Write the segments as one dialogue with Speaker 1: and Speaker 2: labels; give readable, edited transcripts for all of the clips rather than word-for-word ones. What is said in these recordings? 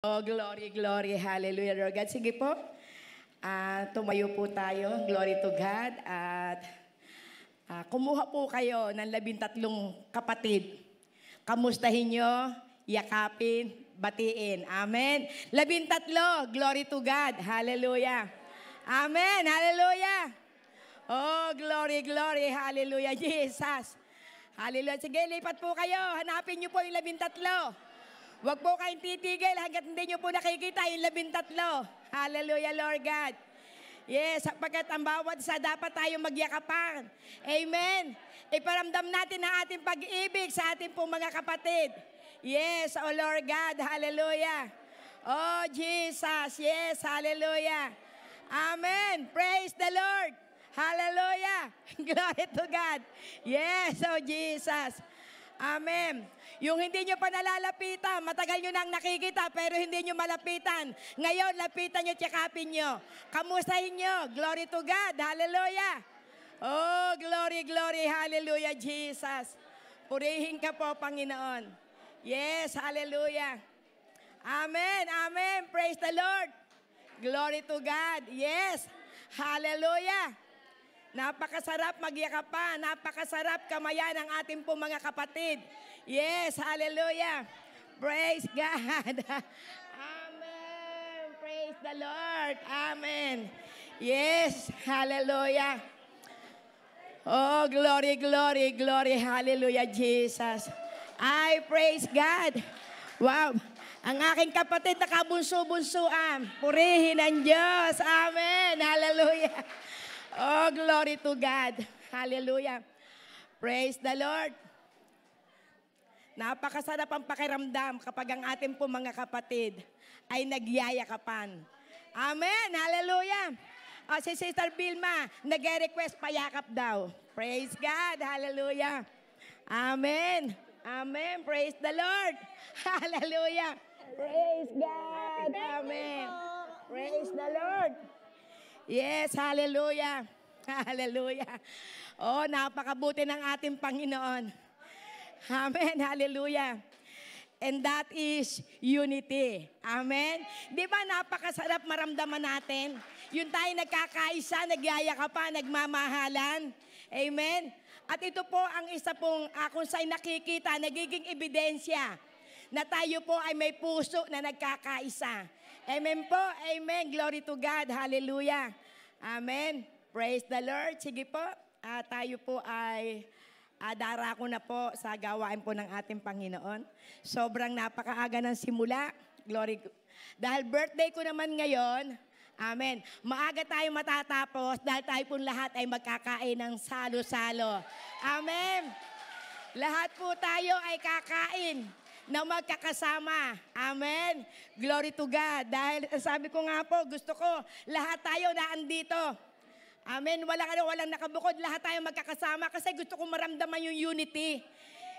Speaker 1: Oh, glory, glory, hallelujah, Lord God. Sige po, tumayo po tayo, glory to God. At kumuha po kayo ng 13 kapatid. Kamustahin nyo, yakapin, batiin. Amen. 13, glory to God, hallelujah. Amen, hallelujah. Oh, glory, glory, hallelujah, Jesus. Hallelujah. Sige, lipat po kayo. Hanapin nyo po yung 13. Huwag po kayong titigil hanggat hindi nyo po nakikita yung 13. Hallelujah, Lord God. Yes, sapagkat ang bawat isa dapat tayo magyakapan. Amen. Iparamdam natin ang ating pag-ibig sa ating pong mga kapatid. Yes, oh Lord God. Hallelujah. Oh, Jesus. Yes, hallelujah. Amen. Praise the Lord. Hallelujah. Glory to God. Yes, oh Jesus. Amen. Yung hindi nyo pa nalalapitan, matagal nyo nang nakikita pero hindi nyo malapitan. Ngayon, lapitan nyo, tiyakapin nyo. Kamustahin nyo. Glory to God. Hallelujah. Oh, glory, glory. Hallelujah, Jesus. Purihin ka po, Panginoon. Yes, hallelujah. Amen, amen. Praise the Lord. Glory to God. Yes, hallelujah. Napakasarap magyakapan, napakasarap kamayan ng ating po mga kapatid. Yes, hallelujah. Praise God. Amen. Praise the Lord. Amen. Yes, hallelujah. Oh, glory, glory, glory. Hallelujah, Jesus. I praise God. Wow. Ang aking kapatid nakabunso-bunsoan. Purihin ang Diyos. Amen. Hallelujah. Oh, glory to God. Hallelujah. Praise the Lord. Napakasarap ang pakiramdam kapag ang ating po mga kapatid ay nagyayakapan. Amen. Hallelujah. Si Sister Vilma, nag-request payakap daw. Praise God. Hallelujah. Amen. Amen. Praise the Lord. Hallelujah. Praise God. Amen. Praise the Lord. Yes, hallelujah. Hallelujah. Oh, napakabuti ng ating Panginoon. Amen, hallelujah. And that is unity. Amen. Di ba napakasarap maramdaman natin? Yung tayo nagkakaisa, nagyayakapan, nagmamahalan. Amen. At ito po ang isa pong kung saan nakikita, nagiging ebidensya na tayo po ay may puso na nagkakaisa. Amen po. Amen. Glory to God. Hallelujah. Amen. Praise the Lord. Sige po. Tayo po ay darako na po sa gawain po ng ating Panginoon. Sobrang napakaaga ng simula. Glory. Dahil birthday ko naman ngayon. Amen. Maaga tayo matatapos dahil tayo po lahat ay magkakain ng salo-salo. Amen. Lahat po tayo ay kakain na magkakasama. Amen. Glory to God. Dahil sabi ko nga po, gusto ko lahat tayo na andito. Amen. Walang nakabukod. Lahat tayo magkakasama kasi gusto ko maramdaman yung unity.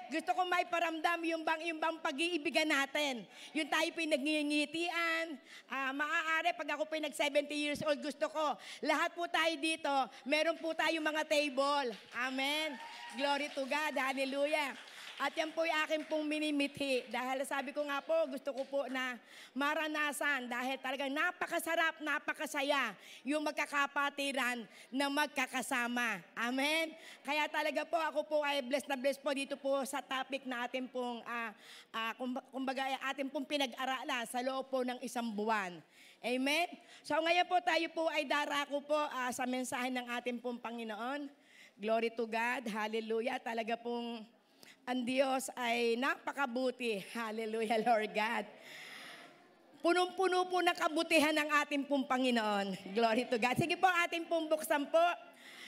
Speaker 1: Gusto ko may paramdam yung bang pag-iibigan natin. Yung tayo pinagningitian. Maaari pag ako pinag 70 years old, gusto ko. Lahat po tayo dito, meron po tayo mga table. Amen. Glory to God. Hallelujah. At yan po yung aking pong minimithi. Dahil sabi ko nga po, gusto ko po na maranasan. Dahil talagang napakasarap, napakasaya yung magkakapatiran na magkakasama. Amen? Kaya talaga po, ako po ay blessed na blessed po dito po sa topic na ating pong, kumbaga, ating pong pinag-aralan sa loob po ng isang buwan. Amen? So ngayon po tayo po ay darako po sa mensahe ng ating pong Panginoon. Glory to God. Hallelujah. Talaga pong ang Diyos ay napakabuti. Hallelujah, Lord God. Punong-puno po ng kabutihan ng ating pong Panginoon. Glory to God. Sige po, ating pong buksan po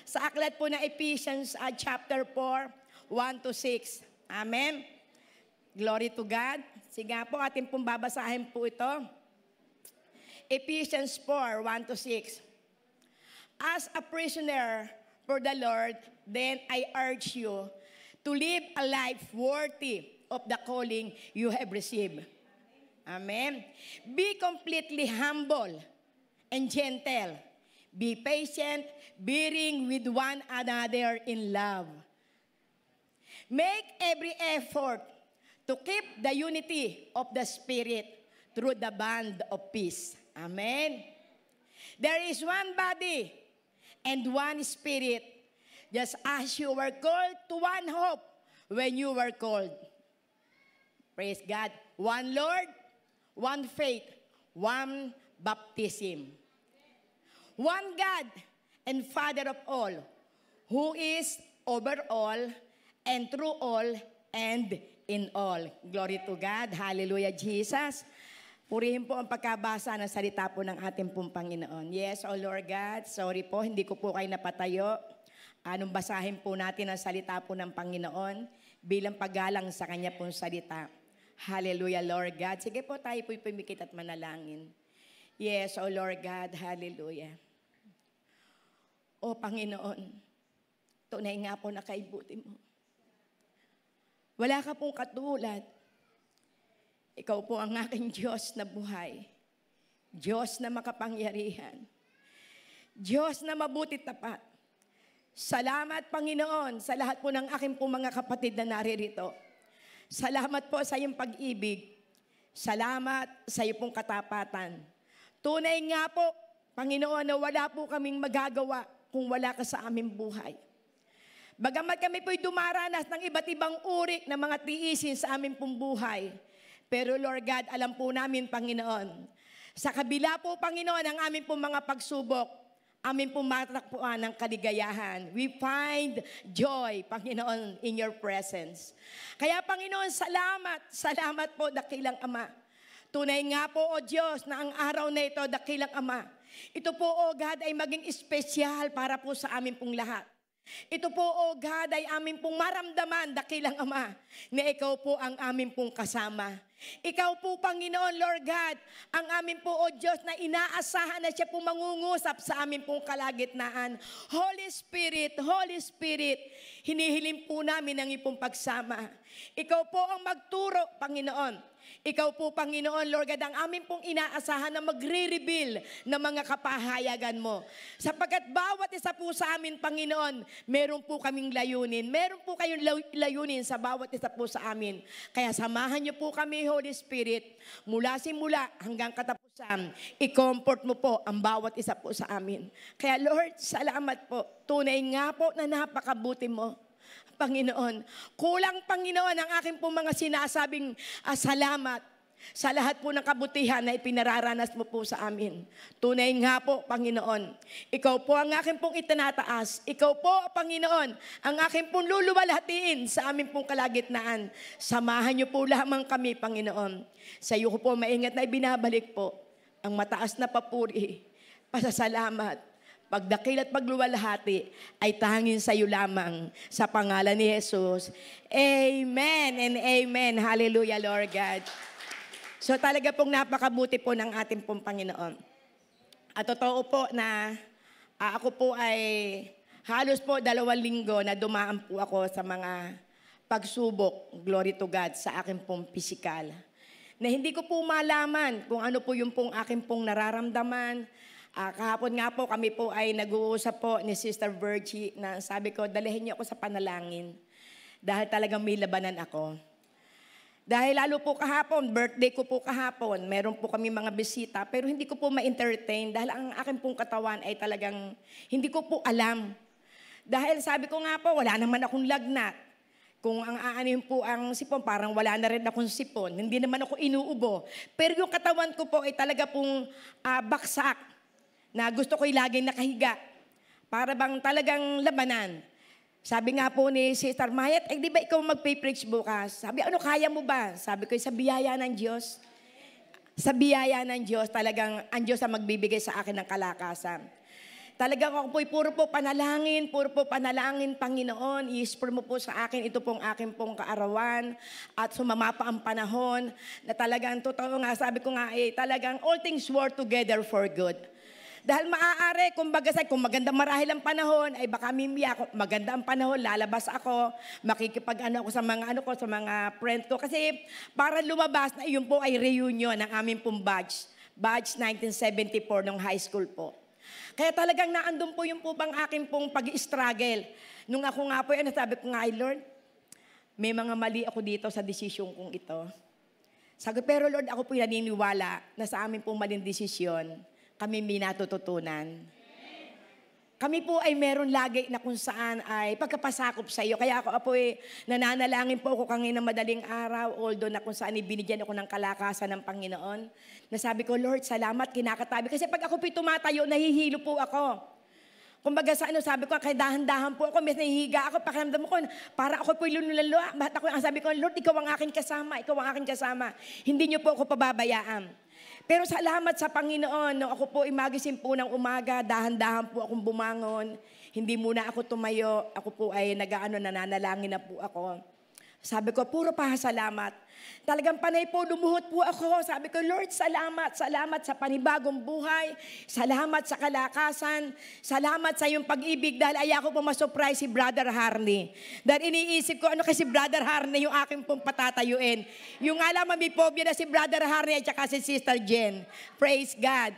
Speaker 1: sa aklat po ng Ephesians chapter 4, 1-6. Amen. Glory to God. Sige po, ating pong babasahin po ito. Ephesians 4, 1-6. As a prisoner for the Lord, then I urge you to live a life worthy of the calling you have received. Amen. Be completely humble and gentle. Be patient, bearing with one another in love. Make every effort to keep the unity of the Spirit through the bond of peace. Amen. There is one body and one spirit, just as you were called to one hope when you were called. Praise God. One Lord, one faith, one baptism. One God and Father of all, who is over all and through all and in all. Glory to God. Hallelujah, Jesus. Purihin po ang pagkabasa ng salita po ng ating pong Panginoon. Yes, oh Lord God, sorry po, hindi ko po kayo napatayo. Anong basahin po natin ang salita po ng Panginoon bilang paggalang sa Kanya pong salita. Hallelujah, Lord God. Sige po, tayo po'y pumikit at manalangin. Yes, oh Lord God, hallelujah. O Panginoon, tunay nga po na kaibuti mo. Wala ka pong katulad. Ikaw po ang aking Diyos na buhay. Diyos na makapangyarihan. Diyos na mabuti tapat. Salamat, Panginoon, sa lahat po ng aking po mga kapatid na naririto. Salamat po sa iyong pag-ibig. Salamat sa iyong pong katapatan. Tunay nga po, Panginoon, na wala po kaming magagawa kung wala ka sa aming buhay. Bagamat kami po'y dumaranas ng iba't ibang uri ng mga tiisin sa aming pong buhay. Pero Lord God, alam po namin, Panginoon, sa kabila po, Panginoon, ang aming pong mga pagsubok, aming pong matakpuan ng kaligayahan. We find joy, Panginoon, in your presence. Kaya, Panginoon, salamat po, dakilang Ama. Tunay nga po, O Diyos, na ang araw na ito, dakilang Ama, ito po, O God, ay maging espesyal para po sa amin pong lahat. Ito po, O God, ay amin pong maramdaman, dakilang Ama, na ikaw po ang amin pong kasama. Ikaw po, Panginoon, Lord God, ang amin po, O Diyos, na inaasahan na siya po mangungusap sa amin pong kalagitnaan. Holy Spirit, hinihiling po namin ang ipong pagsama. Ikaw po ang magturo, Panginoon. Ikaw po, Panginoon, Lord God, ang amin pong inaasahan na magre-reveal ng mga kapahayagan mo. Sapagkat bawat isa po sa amin, Panginoon, meron po kaming layunin. Meron po kayong layunin sa bawat isa po sa amin. Kaya samahan niyo po kami, Holy Spirit, mula simula hanggang katapusan. I-comfort mo po ang bawat isa po sa amin. Kaya Lord, salamat po. Tunay nga po na napakabuti mo. Panginoon, kulang, Panginoon, ang aking pong mga sinasabing salamat sa lahat po ng kabutihan na ipinararanas mo po sa amin. Tunay nga po, Panginoon, ikaw po ang aking pong itinataas. Ikaw po, Panginoon, ang aking pong luluwalhatiin sa aming pong kalagitnaan. Samahan niyo po lamang kami, Panginoon. Sa iyo ko po maingat na ibinabalik po ang mataas na papuri, pasasalamat, pagdakil at pagluwalhati ay tanging sa iyo lamang sa pangalan ni Jesus. Amen and amen. Hallelujah, Lord God. So talaga pong napakabuti po ng ating pong Panginoon. At totoo po na ako po ay halos po 2 linggo na dumaan po ako sa mga pagsubok, glory to God, sa aking pong pisikal. Na hindi ko po malaman kung ano po yung pong aking pong nararamdaman. Kahapon nga po kami po ay nag-uusap po ni Sister Virgie na sabi ko, dalhin niyo ako sa panalangin dahil talagang may labanan ako. Dahil lalo po kahapon, birthday ko po kahapon, meron po kami mga bisita pero hindi ko po ma-entertain dahil ang aking pong katawan ay talagang hindi ko po alam. Dahil sabi ko nga po, wala naman akong lagnat. Kung ang aanin po ang sipon, parang wala na rin akong sipon. Hindi naman ako inuubo. Pero yung katawan ko po ay talaga pong baksak. Na gusto ko'y laging nakahiga. Para bang talagang labanan. Sabi nga po ni Sister Mayat, di ba ikaw magpe-preach bukas? Sabi, ano kaya mo ba? Sabi ko, sa biyaya ng Diyos. Sa biyaya ng Diyos, talagang ang Diyos ang magbibigay sa akin ng kalakasan. Talagang ako po'y puro po panalangin, Panginoon. I-spur mo po sa akin, ito pong akin pong kaarawan. At sumama pa ang panahon na talagang totoo nga, sabi ko nga talagang all things work together for good. Dahil maaari, kumbaga kung maganda marahil ang panahon, ay baka mimya, kung maganda ang panahon, lalabas ako, makikipag-ano ako sa mga friends ko. Kasi para lumabas na iyon po ay reunion ng aming pong batch 1974 nung high school po. Kaya talagang naandun po yung po bang aking pong pag-struggle. Nung ako nga po, sabi ko nga, Lord, may mga mali ako dito sa desisyon kong ito. Sabi, pero Lord, ako po'y naniniwala na sa amin pong maling desisyon, kami may natututunan. Kami po ay meron lagi na kung saan ay pagkapasakop sa iyo. Kaya ako ay nananalangin po ako kanina madaling araw, although na kung saan ibinigyan ako ng kalakasan ng Panginoon. Nasabi ko, Lord, salamat, kinakatabi. Kasi pag ako po'y tumatayo, nahihilo po ako. Kumbaga sa sabi ko, kaya dahan-dahan po ako, may nahihiga ako, pakiramdam ko, para ako po'y lunulalo. Ba't ako, sabi ko, Lord, ikaw ang aking kasama, ikaw ang aking kasama. Hindi niyo po ako pababayaan. Pero salamat sa Panginoon, no, ako po imagising po ng umaga, dahan-dahan po akong bumangon. Hindi muna ako tumayo, ako po ay nananalangin na po ako. Sabi ko, puro pasalamat. Talagang panay po, lumuhod po ako. Sabi ko, Lord, salamat, salamat sa panibagong buhay. Salamat sa kalakasan. Salamat sa iyong pag-ibig dahil ayaw ko po masurprise si Brother Harney. Dahil iniisip ko, ano kasi Brother Harney yung aking pong patatayuin. Yung alam, may phobia na si Brother Harney at saka si Sister Jen. Praise God.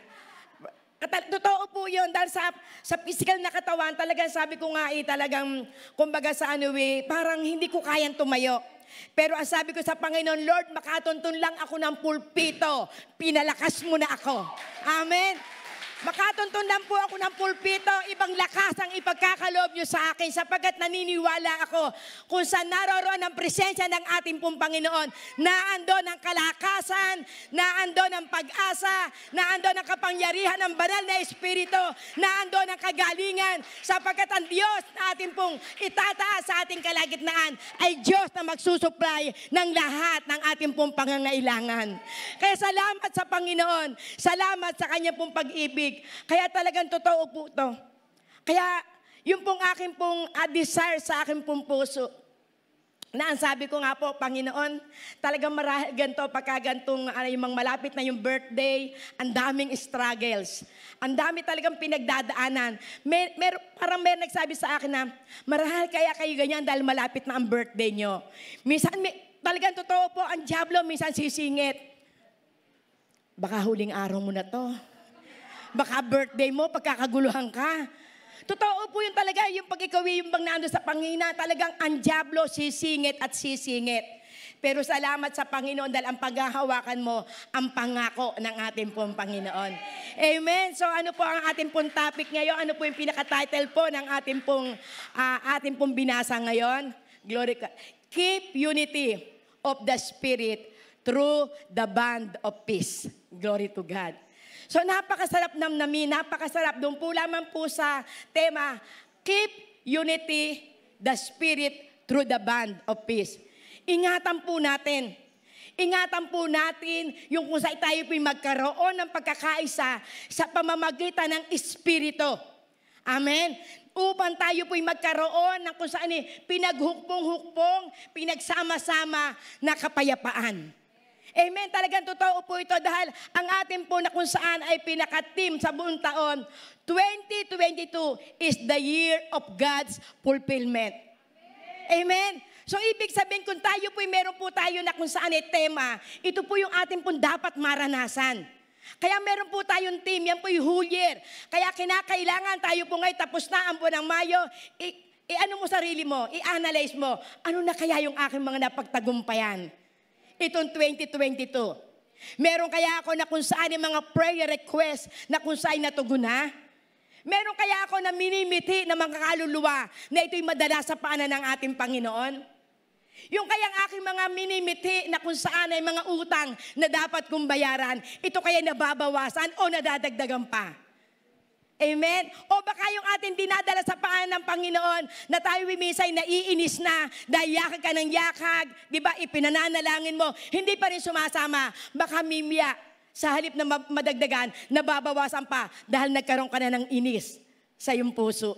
Speaker 1: Totoo po yun, dahil sa physical na katawan, talagang sabi ko nga talagang, kumbaga sa parang hindi ko kayang tumayo. Pero ang sabi ko sa Panginoon, Lord, makatuntun lang ako ng pulpito, pinalakas mo na ako. Amen. Makatuntun lang po ako ng pulpito, ibang lakas ang ipagkakaloob niyo sa akin sapagkat naniniwala ako kung saan naroroon ang presensya ng ating pong Panginoon. Naandon ang kalakasan, naandon ang pag-asa, naandon ang kapangyarihan ng banal na Espiritu, naandon ang kagalingan sapagkat ang Diyos na ating pong itataas sa ating kalagitnaan ay Diyos na magsusupply ng lahat ng ating pong pangangailangan. Kaya salamat sa Panginoon, salamat sa Kanya pong pag-ibig. Kaya talagang totoo po ito. Kaya yung pong aking pong desire sa aking pong puso, na ang sabi ko nga po, Panginoon, talagang marahil ganito, pagka gantong yung mga malapit na yung birthday, ang daming struggles. Ang dami talagang pinagdadaanan. Parang may nagsabi sa akin na, marahil kaya kayo ganyan dahil malapit na ang birthday nyo. Minsan, talagang totoo po, ang diablo minsan sisingit. Baka huling araw mo na to. Baka birthday mo, pagkakaguluhan ka. Totoo po yun talaga, yung pag ikaw yung bang naando sa Panginoon, talagang ang diablo sisingit at sisingit. Pero salamat sa Panginoon dahil ang paghahawakan mo ang pangako ng ating pong Panginoon. Amen. So ano po ang ating pong topic ngayon? Ano po yung pinaka-title po ng ating pong binasa ngayon? Glory God. Keep unity of the Spirit through the bond of peace. Glory to God. So napakasarap namnamin, napakasarap. Doon po lamang po sa tema, keep unity, the Spirit through the bond of peace. Ingatan po natin. Ingatan po natin yung kung saan tayo po'y magkaroon ng pagkakaisa sa pamamagitan ng Espiritu. Amen? Upang tayo po'y magkaroon ng kung saan pinaghukpong-hukpong, pinagsama-sama na kapayapaan. Amen. Talagang totoo po ito dahil ang atin po na kung saan ay pinaka-team sa buong taon, 2022 is the year of God's fulfillment. Amen. So ibig sabihin kung tayo po'y meron po tayo na kung saan ay tema, ito po yung atin pong dapat maranasan. Kaya meron po tayong team, yan po'y whole year. Kaya kinakailangan tayo po ngayon tapos na ang buwan ng Mayo, ano mo sarili mo, i-analyze mo, ano na kaya yung aking mga napagtagumpayan? Itong 2022. Meron kaya ako na kung saan yung mga prayer request na kung saan natugunan? Meron kaya ako na minimiti na mga kaluluwa na ito'y madala sa paanan ng ating Panginoon? Yung kayang aking mga minimiti na kung saan ay mga utang na dapat kong bayaran, ito kaya nababawasan o nadadagdagan pa? Amen? O baka yung ating dinadala sa paanan ng Panginoon na tayo minsan naiinis na dahil yakag ka ng yakag, di ba, ipinananalangin mo, hindi pa rin sumasama. Baka mimya, sa halip na madagdagan, nababawasan pa dahil nagkaroon ka na ng inis sa iyong puso.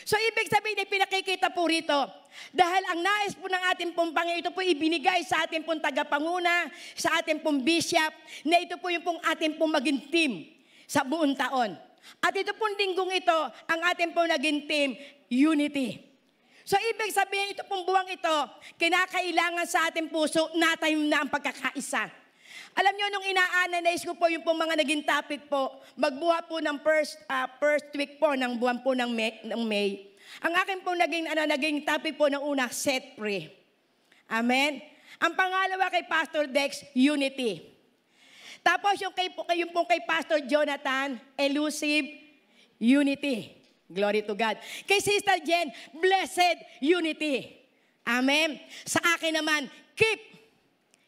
Speaker 1: So ibig sabihin ay pinakikita po rito, dahil ang nais po ng ating pong Panginoon, ito po ibinigay sa ating pong tagapanguna, sa ating pong bishop, na ito po yung pong ating pong maging team sa buong taon. At ito pong linggong ito, ang ating pong naging team, unity. So ibig sabihin, ito pong buwang ito, kinakailangan sa ating puso, natayong na ang pagkakaisa. Alam nyo, nung ina-analyze ko po yung pong mga naging topic po, magbuha po ng first week po ng buwan po ng May. Ang akin po naging topic po ng una, set free. Amen? Ang pangalawa kay Pastor Dex, unity. Tapos yung pong kay Pastor Jonathan, elusive unity. Glory to God. Kay Sister Jen, blessed unity. Amen. Sa akin naman, keep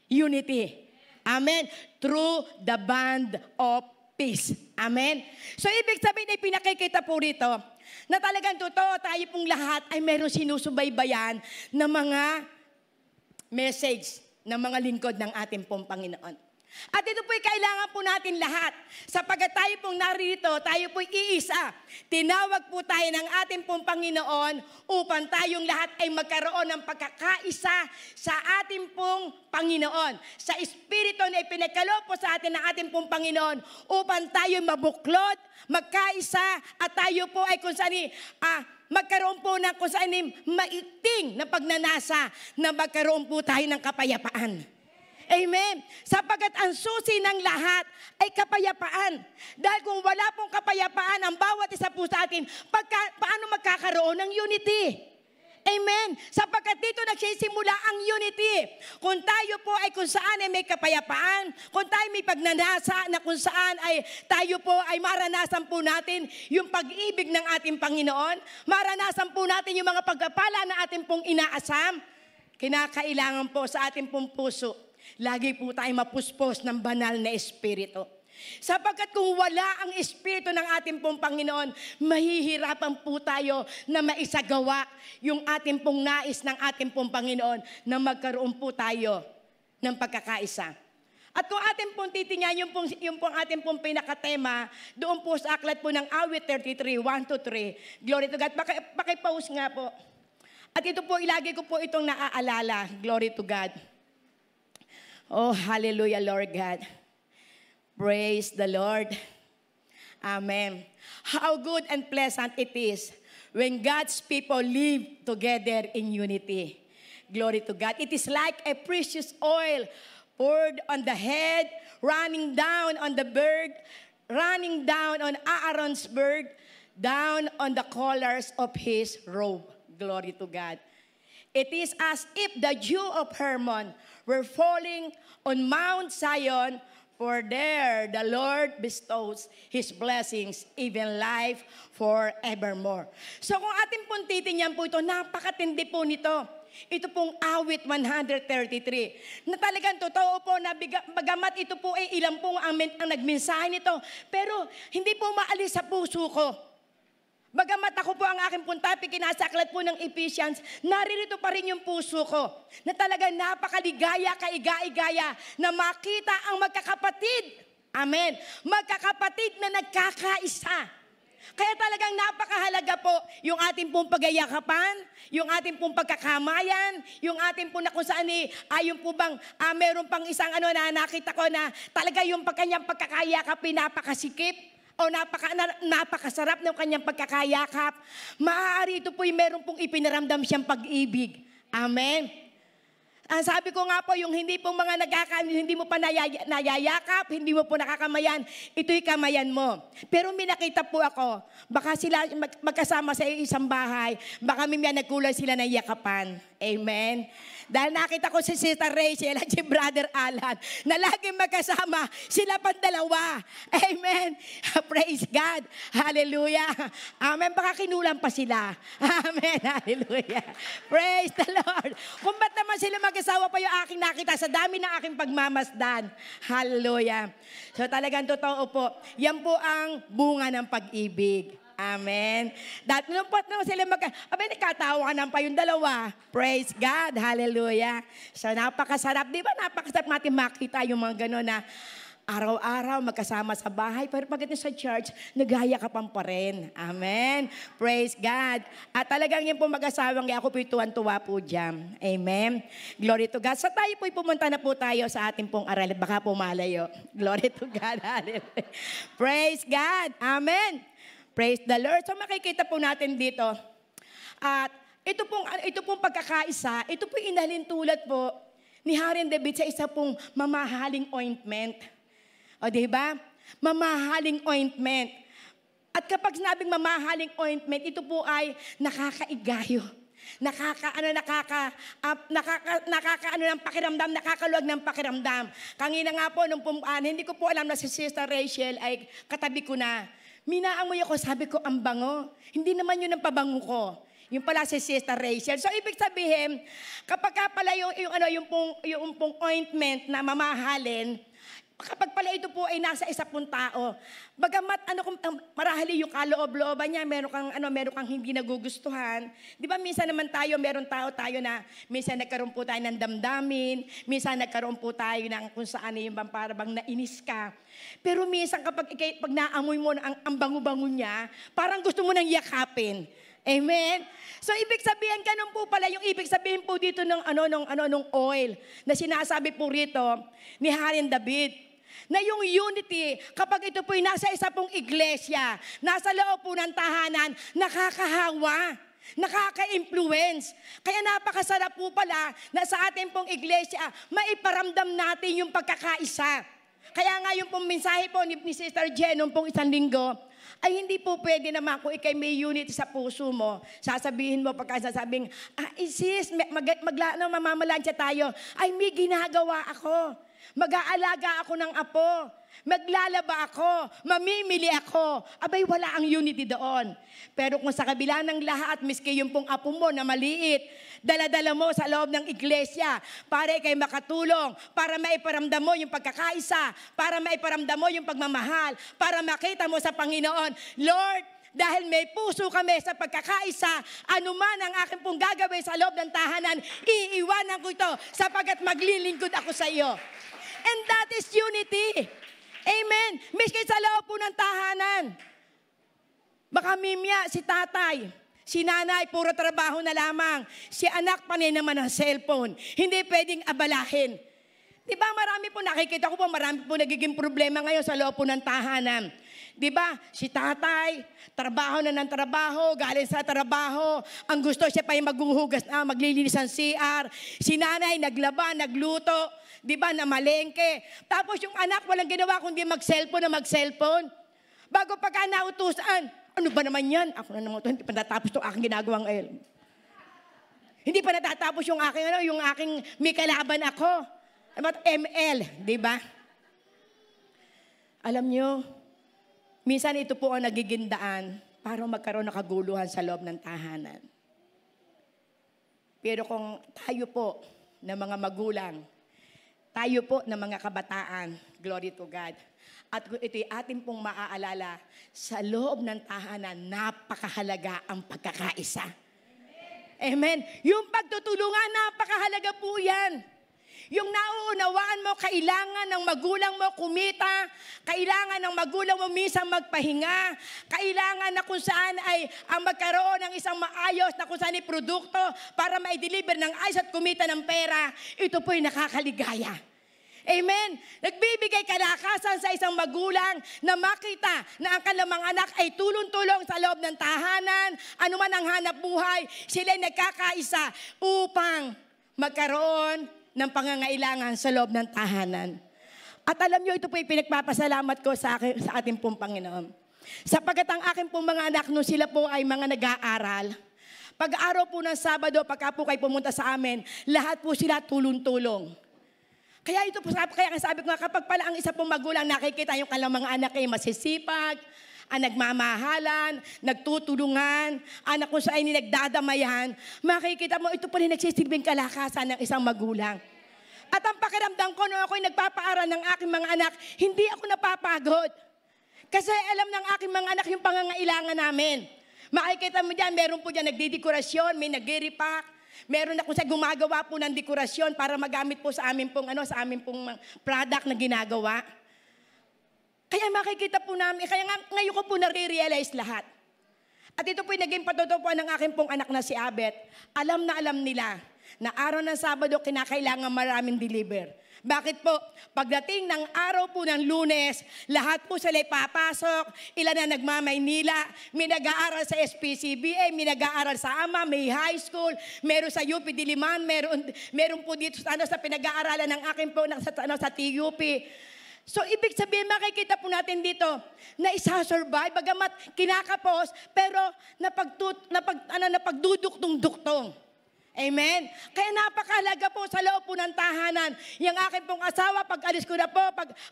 Speaker 1: unity. Amen. Through the band of peace. Amen. So ibig sabihin ay pinakikita po rito na talagang totoo tayo pong lahat ay meron sinusubaybayan na mga message ng mga lingkod ng ating pong Panginoon. At ito po'y kailangan po natin lahat. Sapagkat tayo pong narito, tayo po'y iisa. Tinawag po tayo ng ating pong Panginoon upang tayong lahat ay magkaroon ng pagkakaisa sa ating pong Panginoon. Sa Espiritu na ipinagkaloob po sa atin ng ating pong Panginoon upang tayo mabuklod, magkaisa, at tayo po ay kung saan magkaroon po ng kung saan maiting na pagnanasa na magkaroon po tayo ng kapayapaan. Amen. Sapagkat ang susi ng lahat ay kapayapaan. Dahil kung wala pong kapayapaan ang bawat isa po sa atin, paano magkakaroon ng unity? Amen. Sapagkat dito nagsisimula ang unity. Kung tayo po ay kung saan ay may kapayapaan, kung tayo may pagnanasa na kung saan ay tayo po ay maranasan po natin yung pag-ibig ng ating Panginoon, maranasan po natin yung mga pagpapala na ating pong inaasam, kinakailangan po sa ating pong puso lagi po tayo mapuspos ng banal na Espiritu. Sapagkat kung wala ang Espiritu ng ating pong Panginoon, mahihirapan po tayo na maisagawa yung ating pong nais ng ating pong Panginoon na magkaroon po tayo ng pagkakaisa. At kung ating pong titingnan yung pong ating pong pinakatema, doon po sa aklat po ng Awit 33, 1-3. Glory to God. Pakipause nga po. At ito po, ilagay ko po itong naaalala. Glory to God. Oh, hallelujah, Lord God. Praise the Lord. Amen. How good and pleasant it is when God's people live together in unity. Glory to God. It is like a precious oil poured on the head, running down on the beard, running down on Aaron's beard, down on the collars of his robe. Glory to God. It is as if the dew of Hermon were falling on Mount Zion, for there the Lord bestows His blessings, even life forevermore. So kung ating pong titingnan po ito, napakatindi po nito. Ito pong Awit 133. Na talagang totoo po na bagamat ito po ay ilang po ang nagmensahe nito, pero hindi po maalis sa puso ko. Bagamat ako po ang aking pong topic, kinasaklat po ng Ephesians, naririto pa rin yung puso ko na talagang napakaligaya, kaiga-igaya na makita ang magkakapatid. Amen. Magkakapatid na nagkakaisa. Kaya talagang napakahalaga po yung ating pong pagyayakapan, yung ating pong pagkakamayan, yung ating pong na kung saan ayon po bang meron pang isang na nakita ko na talaga yung kanyang pagkakayakap napakasikip. O napakasarap ng kanyang pagkakayakap. Maaari ito po'y meron pong ipinaramdam siyang pag-ibig. Amen. Ang sabi ko nga po, yung hindi pong mga hindi mo pa nayayakap, hindi mo po nakakamayan, ito'y kamayan mo. Pero may nakita po ako, baka sila magkasama sa isang bahay, baka may nagkulay sila ng yakapan. Amen. Dahil nakita ko si Sister Rachel at si Brother Alan na laging magkasama, sila pang dalawa. Amen. Praise God. Hallelujah. Amen. Baka kinulang pa sila. Amen. Hallelujah. Praise the Lord. Kung ba't naman sila mag-asawa pa yung aking nakita sa dami ng aking pagmamasdan. Hallelujah. So talagang totoo po. Yan po ang bunga ng pag-ibig. Amen. Dahil nung po naman sila nagkatawanan pa yung dalawa. Praise God. Hallelujah. So napakasarap. Di ba napakasarap natin makita yung mga gano'n na araw-araw magkasama sa bahay. Pero pagdating sa church, nagayakapan pa rin. Amen. Praise God. At talagang yan po mag-asawang ako po'y tuwan-tuwa po dyan. Amen. Glory to God. So tayo po'y pumunta na po tayo sa ating pong aral. Baka po malayo. Glory to God. Hallelujah. Praise God. Amen. Praise the Lord. So makikita po natin dito. At ito pong pagkakaisa, ito pong inalin tulad po ni Haring David sa isa pong mamahaling ointment. O diba? Mamahaling ointment. At kapag sinabing mamahaling ointment, ito po ay nakakaigayo. nakakaano ng pakiramdam, nakakaluwag ng pakiramdam. Kanina nga po, hindi ko po alam na si Sister Rachel ay katabi ko na. Minaamoy ako, sabi ko, ang bango. Hindi naman yun ang pabango ko. Yung pala si Sister Rachel. So, ibig sabihin, kapag ka pala yung pong ointment na mamahalin, kapag pala ito po ay nasa isa pong tao, bagamat marahali yung kaloob-looban niya, meron kang hindi nagugustuhan. Di ba minsan naman meron tayo na minsan nagkaroon po tayo ng damdamin, minsan nagkaroon po tayo ng kung saan yung parang nainis ka. Pero minsan pag naamoy mo ang bango-bango niya, parang gusto mo nang yakapin. Amen? So, ibig sabihin, ganun po pala yung ibig sabihin po dito ng oil na sinasabi po rito ni Haring David. Na yung unity, kapag ito po'y nasa isa pong iglesia, nasa loob po ng tahanan, nakakahawa, nakaka-influence. Kaya napakasarap po pala na sa ating pong iglesia, maiparamdam natin yung pagkakaisa. Kaya nga yung pong mensahe po ni Sister Jen, nung pong isang linggo, ay hindi po pwede naman kung ikay may unity sa puso mo. Sasabihin mo pagkasasabing, sis, mamamalansya tayo. Ay, may ginagawa ako. Mag-aalaga ako ng apo. Maglalaba ako. Mamimili ako. Abay, wala ang unity doon. Pero kung sa kabila ng lahat, miski yung pong apo mo na maliit, dala-dala mo sa loob ng iglesia para ikay makatulong, para maiparamdam mo yung pagkakaisa, para maiparamdam mo yung pagmamahal, para makita mo sa Panginoon, Lord, dahil may puso kami sa pagkakaisa, anuman ang aking pong gagawin sa loob ng tahanan, iiwanan ko ito sapagkat maglilingkod ako sa iyo. And that is unity. Amen. Miski sa loob po ng tahanan. Baka mimya, si tatay, si nanay, puro trabaho na lamang. Si anak, panay naman ang cellphone. Hindi pwedeng abalahin. Diba marami po, nakikita ko po, marami po nagiging problema ngayon sa loob po ng tahanan. Diba, si tatay, trabaho na ng trabaho, galing sa trabaho, ang gusto siya pa yung maghuhugas na, maglilinis ng CR. Si nanay, naglaba, nagluto, diba, namalengke. Tapos yung anak, walang ginawa kundi mag-cellphone. Bago pagka nautusan, ano ba naman yan? Ako na naman ito, hindi pa natapos itong aking ginagawang Hindi pa natatapos yung aking may kalaban ako. About ML, diba? Alam nyo, minsan ito po ang nagiging daan para magkaroon ng kaguluhan sa loob ng tahanan. Pero kung tayo po na mga magulang, tayo po na mga kabataan, glory to God, at kung ito'y ating pong maaalala, sa loob ng tahanan, napakahalaga ang pagkakaisa. Amen. Yung pagtutulungan, napakahalaga po yan. Yung nauunawaan mo, kailangan ng magulang mo kumita, kailangan ng magulang mo minsan magpahinga, kailangan na kung saan ay ang magkaroon ng isang maayos na kung saan ay produkto para ma-deliver ng ayos at kumita ng pera, ito po'y nakakaligaya. Amen. Nagbibigay kalakasan sa isang magulang na makita na ang kalamang anak ay tulong-tulong sa loob ng tahanan, anuman ang hanap buhay, sila'y nagkakaisa upang magkaroon ng pangangailangan sa loob ng tahanan. At alam nyo, ito po yung pinagpapasalamat ko sa ating pong Panginoon. Sapagkat ang aking pong mga anak, nung sila po ay mga nag-aaral, pag-araw po ng Sabado, pagka po kayo pumunta sa amin, lahat po sila tulong-tulong. Kaya ito po, kaya sabi ko nga, kapag pala ang isa pong magulang nakikita yung kanilang mga anak ay masisipag, ang nagmamahalan, nagtutulungan, anak kung saan nagdadamayan, makikita mo, ito po rin nagsisilbing kalakasan ng isang magulang. At ang pakiramdam ko, nung ako'y nagpapaaral ng aking mga anak, hindi ako napapagod. Kasi alam ng aking mga anak yung pangangailangan namin. Makikita mo dyan, meron po dyan nagdidekorasyon, may nag-repack, meron na kung sa gumagawa po ng dekorasyon para magamit po sa amin pong, sa amin pong product na ginagawa. Kaya makikita po namin, kaya ngayon ko po nare-realize lahat. At ito po yung naging patutupuan ng aking pong anak na si Abet. Alam na alam nila na araw ng Sabado kinakailangan maraming deliver. Bakit po? Pagdating ng araw po ng Lunes, lahat po sila papasok, ilan na nagmamaynila, may nag-aaral sa SPCBA, may nag-aaral sa AMA, may high school, meron sa UP Diliman, meron po dito sa pinag-aaralan ng aking po sa TUP. So, ibig sabihin, makikita po natin dito na isa-survive, bagamat kinakapos, pero napagduduktong-duktong. Amen? Kaya napakahalaga po sa loob po ng tahanan. Yung akin pong asawa, pag alis ko na po,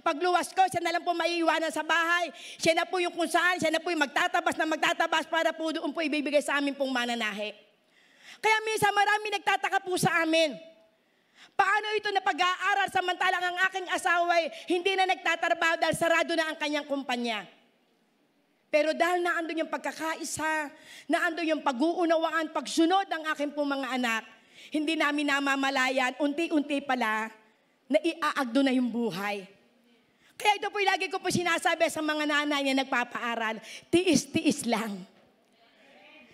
Speaker 1: pagluwas ko, siya na lang po maiiwanan sa bahay. Siya na po yung kung saan, siya na po yung magtatabas para po doon po ibibigay sa amin pong mananahe. Kaya minsan marami nagtataka po sa amin. Paano ito na pag-aaral samantalang ang aking asawa ay hindi na nagtatrabaho dahil sarado na ang kanyang kumpanya. Pero dahil naandun yung pagkakaisa, naandun yung pag-uunawaan, pagsunod ng aking pong mga anak, hindi namin namamalayan, unti-unti pala, na iaagdo na yung buhay. Kaya ito po yung lagi ko po sinasabi sa mga nanay na nagpapaaral, tiis-tiis lang.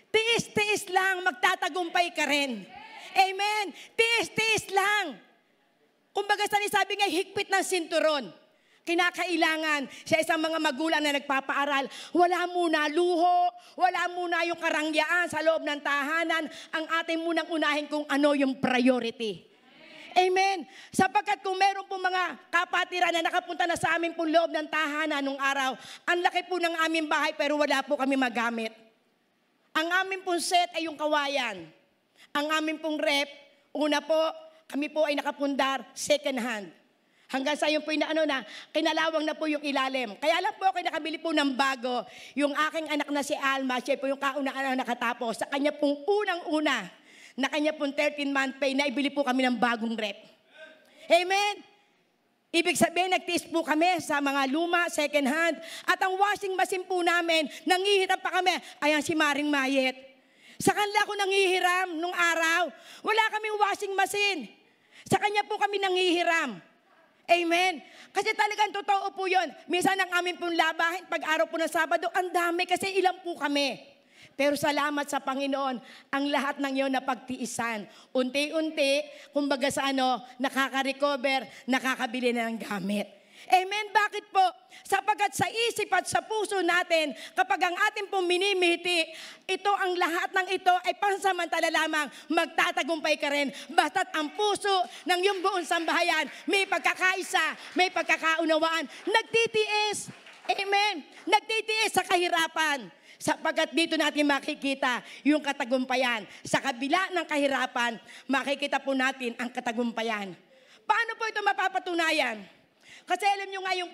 Speaker 1: Tiis-tiis lang, magtatagumpay ka rin. Amen. Tiis-tiis lang. Kumbaga sabi nga, higpit ng sinturon. Kinakailangan sa isang mga magulang na nagpapaaral, wala muna luho, wala muna yung karangyaan sa loob ng tahanan, ang ating munang unahin kung ano yung priority. Amen. Sapagkat kung meron po mga kapatiran na nakapunta na sa amin po loob ng tahanan nung araw, ang laki po ng aming bahay pero wala po kami magamit. Ang aming pong set ay yung kawayan. Ang aming pong rep, una po, kami po ay nakapundar, second hand. Hanggang sa yun po yung kinalawang na po yung ilalim. Kaya lang po ako nakabili po ng bago. Yung aking anak na si Alma, siya po yung kauna-una nakatapos. Sa kanya pong unang-una, na kanya pong 13-month pay, naibili po kami ng bagong rep. Amen? Ibig sabihin, nagtiis po kami sa mga luma, second hand. At ang washing machine po namin, nangihirap pa kami. Ayan si Maring Mayet. Sa kanila ako nangihiram nung araw. Wala kaming washing machine. Sa kanya po kami nangihiram. Amen. Kasi talagang totoo po yun. Minsan ang amin pong labahin, pag araw po ng Sabado, ang dami kasi ilang po kami. Pero salamat sa Panginoon, ang lahat ng iyon napagtiisan. Unti-unti, kumbaga sa nakaka-recover, nakakabili na ng gamit. Amen. Bakit po? Sapagkat sa isip at sa puso natin, kapag ang ating pong minimiti, ito ang lahat ng ito ay pansamantala lamang, magtatagumpay ka rin. Basta't ang puso ng iyong buong sambahayan, may pagkakaisa, may pagkakaunawaan, nagtitiis. Amen. Nagtitiis sa kahirapan. Sapagkat dito natin makikita yung katagumpayan. Sa kabila ng kahirapan, makikita po natin ang katagumpayan. Paano po ito mapapatunayan? Kasi alam nyo nga yung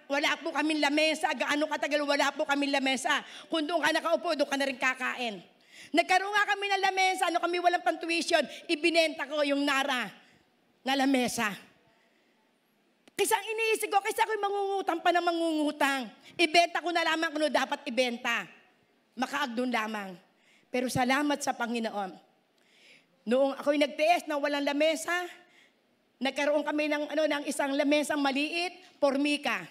Speaker 1: wala po kaming lamesa, gaano katagal wala po kaming lamesa. Kung doon ka nakaupo, doon ka na rin kakain. Nagkaroon nga kami ng lamesa, kami walang pang-tuition, ibinenta ko yung Nara na lamesa. Kasi ang iniisip ko, kasi ako'y mangungutang pa na mangungutang. Ibenta ko na lamang kung dapat ibenta. Makaagdun lamang. Pero salamat sa Panginoon. Noong ako'y nagtiis na walang lamesa, nagkaroon kami ng isang lamesang maliit, pormika.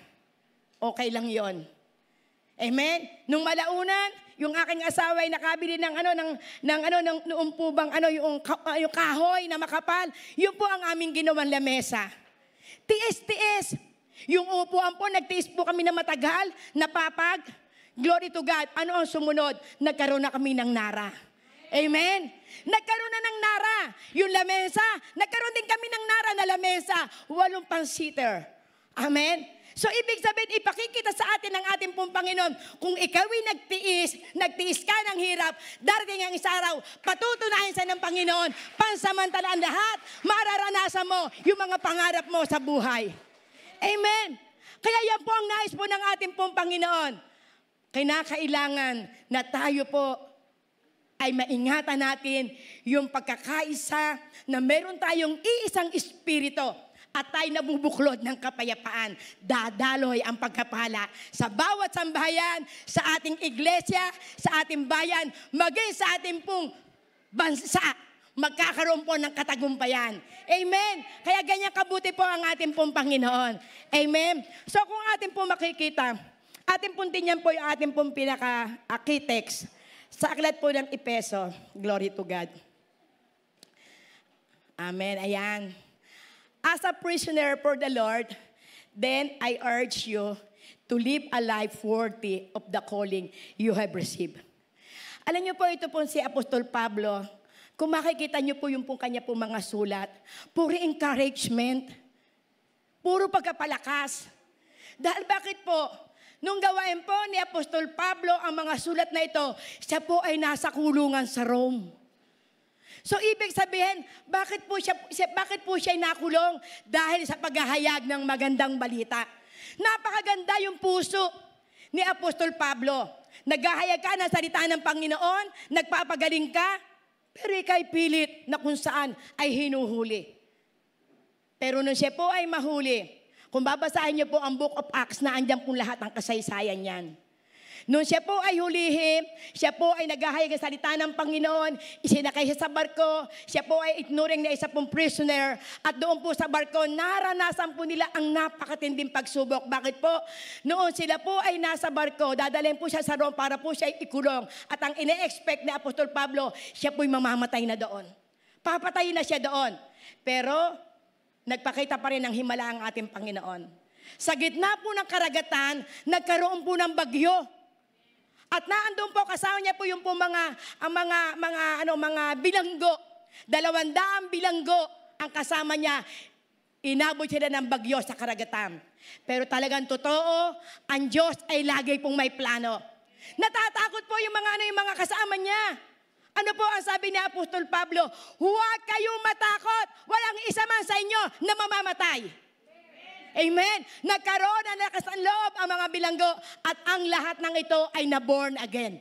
Speaker 1: Okay lang yon. Amen? Nung malaunan, yung aking asawa ay nakabili ng noong po bang yung kahoy na makapal, yun po ang aming ginawang lamesa. Tiis-tiis. Yung upuan po, nagtiis po kami na matagal, napapag. Glory to God. Ano ang sumunod? Nagkaroon na kami ng Nara. Amen? Nagkaroon na ng Nara. Yung lamesa, nagkaroon din kami ng Nara na lamesa. 8 pang-seater. Amen? So, ibig sabihin, ipakikita sa atin ng ating pong Panginoon, kung ikaw'y nagtiis ka ng hirap, darating ang isang araw, patutunayan sa ng Panginoon, pansamantalaan lahat, mararanasan mo yung mga pangarap mo sa buhay. Amen? Kaya yan po ang nais po ng ating pong Panginoon. Kinakailangan na tayo po ay maingatan natin yung pagkakaisa na meron tayong iisang espiritu at tayo nabubuklod ng kapayapaan. Dadaloy ang pagkapala sa bawat sambahayan, sa ating iglesia, sa ating bayan, maging sa ating pong bansa. Magkakaroon po ng katagumpayan. Amen. Kaya ganyan kabuti po ang ating pong Panginoon. Amen. So kung ating po makikita, ating pong tingnan po yung ating pong pinaka-key text. Sa aklat po ng Epeso, glory to God. Amen, ayan. As a prisoner for the Lord, then I urge you to live a life worthy of the calling you have received. Alam niyo po, ito po si Apostol Pablo, kung makikita niyo po yung kanya po mga sulat, puro encouragement, puro pagkapalakas. Dahil bakit po? Nung gawain po ni Apostol Pablo ang mga sulat na ito, siya po ay nasa kulungan sa Rome. So ibig sabihin, bakit po siya nakulong? Dahil sa paghahayag ng magandang balita. Napakaganda yung puso ni Apostol Pablo. Naghahayag ka ng salita ng Panginoon, nagpapagaling ka, pero ika'y pilit na kung saan ay hinuhuli. Pero nung siya po ay mahuli, kung babasahin niyo po ang Book of Acts na andyan po lahat ang kasaysayan niyan. Nung siya po ay hulihin, siya po ay naghahayag ng salita ng Panginoon, isinakay siya sa barko, siya po ay itnuring na isa pong prisoner, at doon po sa barko, naranasan po nila ang napakatinding pagsubok. Bakit po? Noon sila po ay nasa barko, dadalhin po siya sa Rome para po siya ikulong, at ang ine-expect ni Apostol Pablo, siya po'y mamamatay na doon. Papatayin na siya doon. Pero, nagpakita pa rin ng himala ang ating Panginoon. Sa gitna po ng karagatan, nagkaroon po ng bagyo. At naandun po, kasama niya po yung po mga bilanggo. 200 bilanggo ang kasama niya. Inabot sila ng bagyo sa karagatan. Pero talagang totoo, ang Diyos ay lagi pong may plano. Natatakot po yung mga kasama niya. Ano po ang sabi ni Apostol Pablo? Huwag kayong matakot. Walang isa man sa inyo na mamamatay. Amen. Nagkaroon ng lakas ng loob ang mga bilanggo at ang lahat ng ito ay na-born again.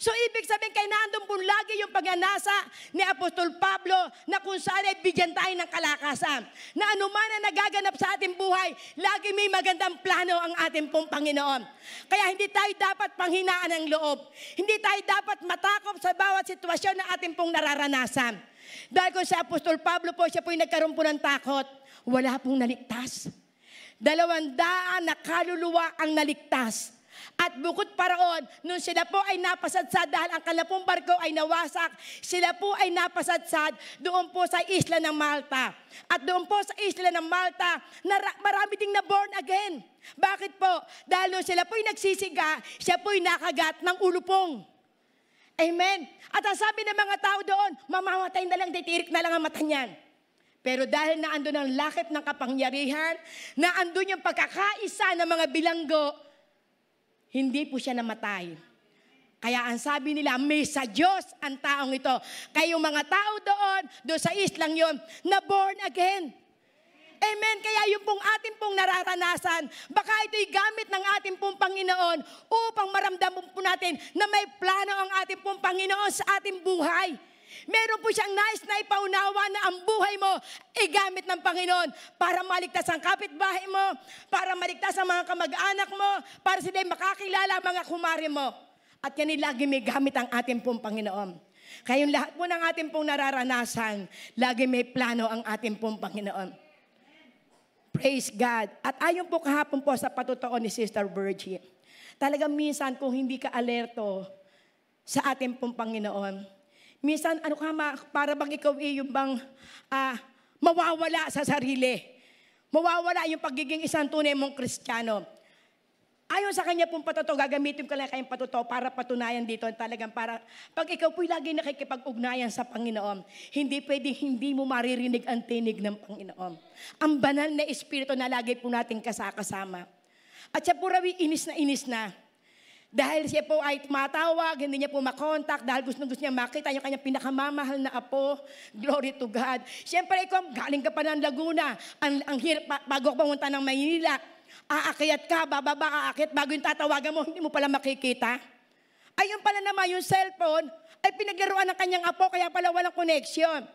Speaker 1: So ibig sabihin kay nandun po lagi yung pagnanasa ni Apostol Pablo na kung saan ay bigyan tayo ng kalakasan. Na anuman na nagaganap sa ating buhay, lagi may magandang plano ang ating pong Panginoon. Kaya hindi tayo dapat panghinaan ng loob. Hindi tayo dapat matakot sa bawat sitwasyon na ating pong nararanasan. Dahil kung si Apostol Pablo po, siya po'y nagkaroon po ng takot, wala pong naligtas. 200 na kaluluwa ang naligtas. At bukod pa roon, nung sila po ay napasadsad dahil ang kanilang barko ay nawasak, sila po ay napasadsad doon po sa isla ng Malta. At doon po sa isla ng Malta, marami ding na-born again. Bakit po? Dahil nung sila po ay nagsisiga, siya po ay nakagat ng ulupong. Amen? At ang sabi ng mga tao doon, mamamatay na lang, titirik na lang ang mata niyan. Pero dahil naandun ang lakip ng kapangyarihan, naandun yung pagkakaisa ng mga bilanggo, hindi po siya namatay. Kaya ang sabi nila, may sa Diyos ang taong ito. Kaya yung mga tao doon sa islang yon, na born again. Amen. Kaya yung pong ating pong nararanasan, baka ito'y gamit ng ating pong Panginoon upang maramdaman po natin na may plano ang ating pong Panginoon sa ating buhay. Meron po siyang nais na ipaunawa na ang buhay mo ay gamit ng Panginoon para maligtas ang kapitbahay mo, para maligtas ang mga kamag-anak mo, para sila makakilala ang mga kumare mo. At yan ay lagi may gamit ang ating pong Panginoon. Kaya yung lahat po ng ating pong nararanasan, lagi may plano ang ating pong Panginoon. Praise God. At ayon po kahapon po sa patutuon ni Sister Virgie, talagang minsan kung hindi ka alerto sa ating pong Panginoon, minsan, para bang ikaw yung bang mawawala sa sarili. Mawawala yung pagiging isang tunay mong Kristiyano. Ayon sa kanya pong patuto, gagamitin ko lang kayong patuto para patunayan dito. Talagang para, pag ikaw po'y lagi nakikipag-ugnayan sa Panginoon, hindi pwedeng hindi mo maririnig ang tinig ng Panginoon. Ang banal na Espiritu na lagi po natin kasama. At siya po raw inis na. Dahil siya po ay tumatawag, hindi niya po makontak, dahil gusto niya makita yung kanyang pinakamamahal na apo. Glory to God. Siyempre, ikaw, galing ka pa ng Laguna. Ang hirap, bago ka pumunta ng Maynila, aakyat ka, bababa, aakyat, bago yung tatawagan mo, hindi mo pala makikita. Ayun pala naman, yung cellphone, ay pinaglaruan ng kanyang apo, kaya pala walang connection.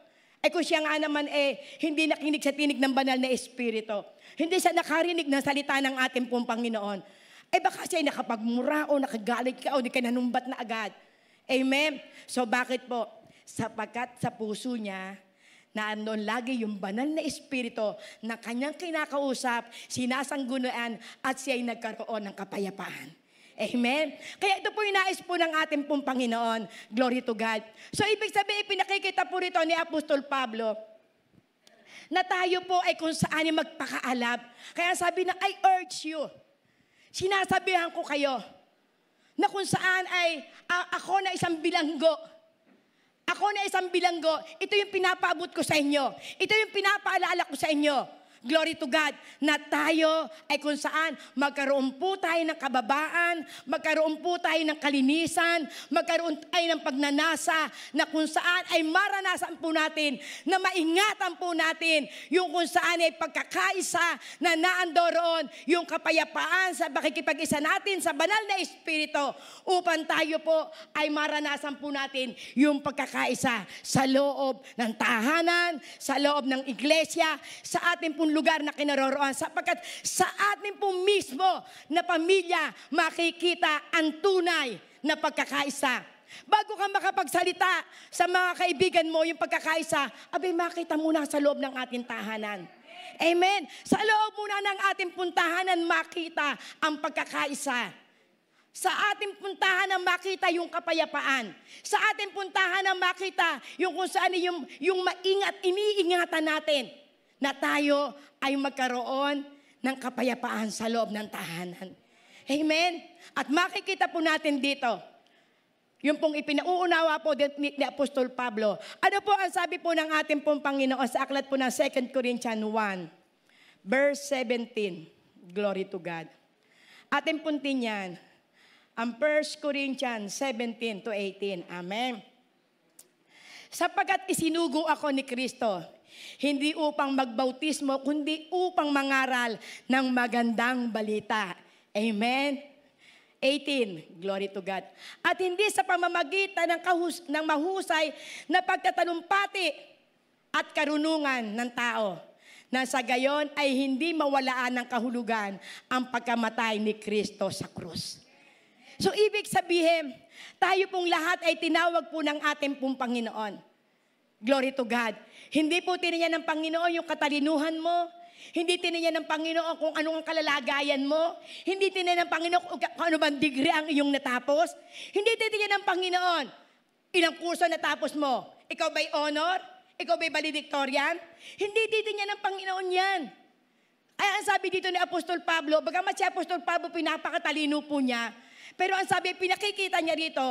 Speaker 1: Ay kung siya nga naman hindi nakinig sa tinig ng banal na Espiritu. Hindi siya nakarinig ng salita ng ating pong Panginoon. Baka siya nakapagmura o nakagalit ka o di ka nanumbat na agad. Amen? So bakit po? Sapagkat sa puso niya, naandun lagi yung banal na Espiritu na kanyang kinakausap, sinasanggunaan at siya ay nagkaroon ng kapayapaan. Amen? Kaya ito po yung nais po ng ating pong Panginoon. Glory to God. So ibig sabihin, pinakikita po rito ni Apostol Pablo na tayo po ay kung saan ay magpakaalab. Kaya sabi na, I urge you, sinasabihan ko kayo na kung saan ay ako na isang bilanggo. Ako na isang bilanggo. Ito yung pinapaabot ko sa inyo. Ito yung pinapaalala ko sa inyo. Glory to God, na tayo ay kung saan magkaroon po tayo ng kababaan, magkaroon po tayo ng kalinisan, magkaroon tayo ng pagnanasa, na kung saan ay maranasan po natin, na maingatan po natin, yung kung saan ay pagkakaisa na naandoroon, yung kapayapaan sa pakikipag-isa natin sa banal na Espiritu, upang tayo po ay maranasan po natin yung pagkakaisa sa loob ng tahanan, sa loob ng iglesia, sa ating pong lugar na kinaroroon, sapagkat sa ating pong mismo na pamilya makikita ang tunay na pagkakaisa. Bago ka makapagsalita sa mga kaibigan mo yung pagkakaisa, abay makita muna sa loob ng ating tahanan. Amen. Sa loob muna ng ating puntahanan makita ang pagkakaisa. Sa ating puntahan na makita yung kapayapaan. Sa ating puntahan na makita yung kung saan yung iniingatan natin na tayo ay magkaroon ng kapayapaan sa loob ng tahanan. Amen? At makikita po natin dito, yung pong ipinauunawa po ni Apostol Pablo. Ano po ang sabi po ng ating pong Panginoon sa aklat po ng 2 Corinthians 1, verse 17. Glory to God. Ating puntin yan, ang 1 Corinthians 17 to 18. Amen. Sapagkat isinugo ako ni Kristo, hindi upang magbautismo, kundi upang mangaral ng magandang balita. Amen. 18. Glory to God. At hindi sa pamamagitan ng mahusay na pagtatalumpati at karunungan ng tao, na sa gayon ay hindi mawalaan ng kahulugan ang pagkamatay ni Kristo sa krus. So, ibig sabihin, tayo pong lahat ay tinawag po ng ating pong Panginoon. Glory to God. Hindi po tinignan ng Panginoon yung katalinuhan mo. Hindi tinignan ng Panginoon kung anong kalalagayan mo. Hindi tinignan ng Panginoon kung ano bang degree ang iyong natapos. Hindi tinignan ng Panginoon ilang kurso natapos mo. Ikaw ba'y honor? Ikaw ba'y valedictorian? Hindi titignan ng Panginoon yan. Ay, ang sabi dito ni Apostol Pablo, bagamat si Apostol Pablo pinapakatalino po niya, pero ang sabi, pinakikita niya rito,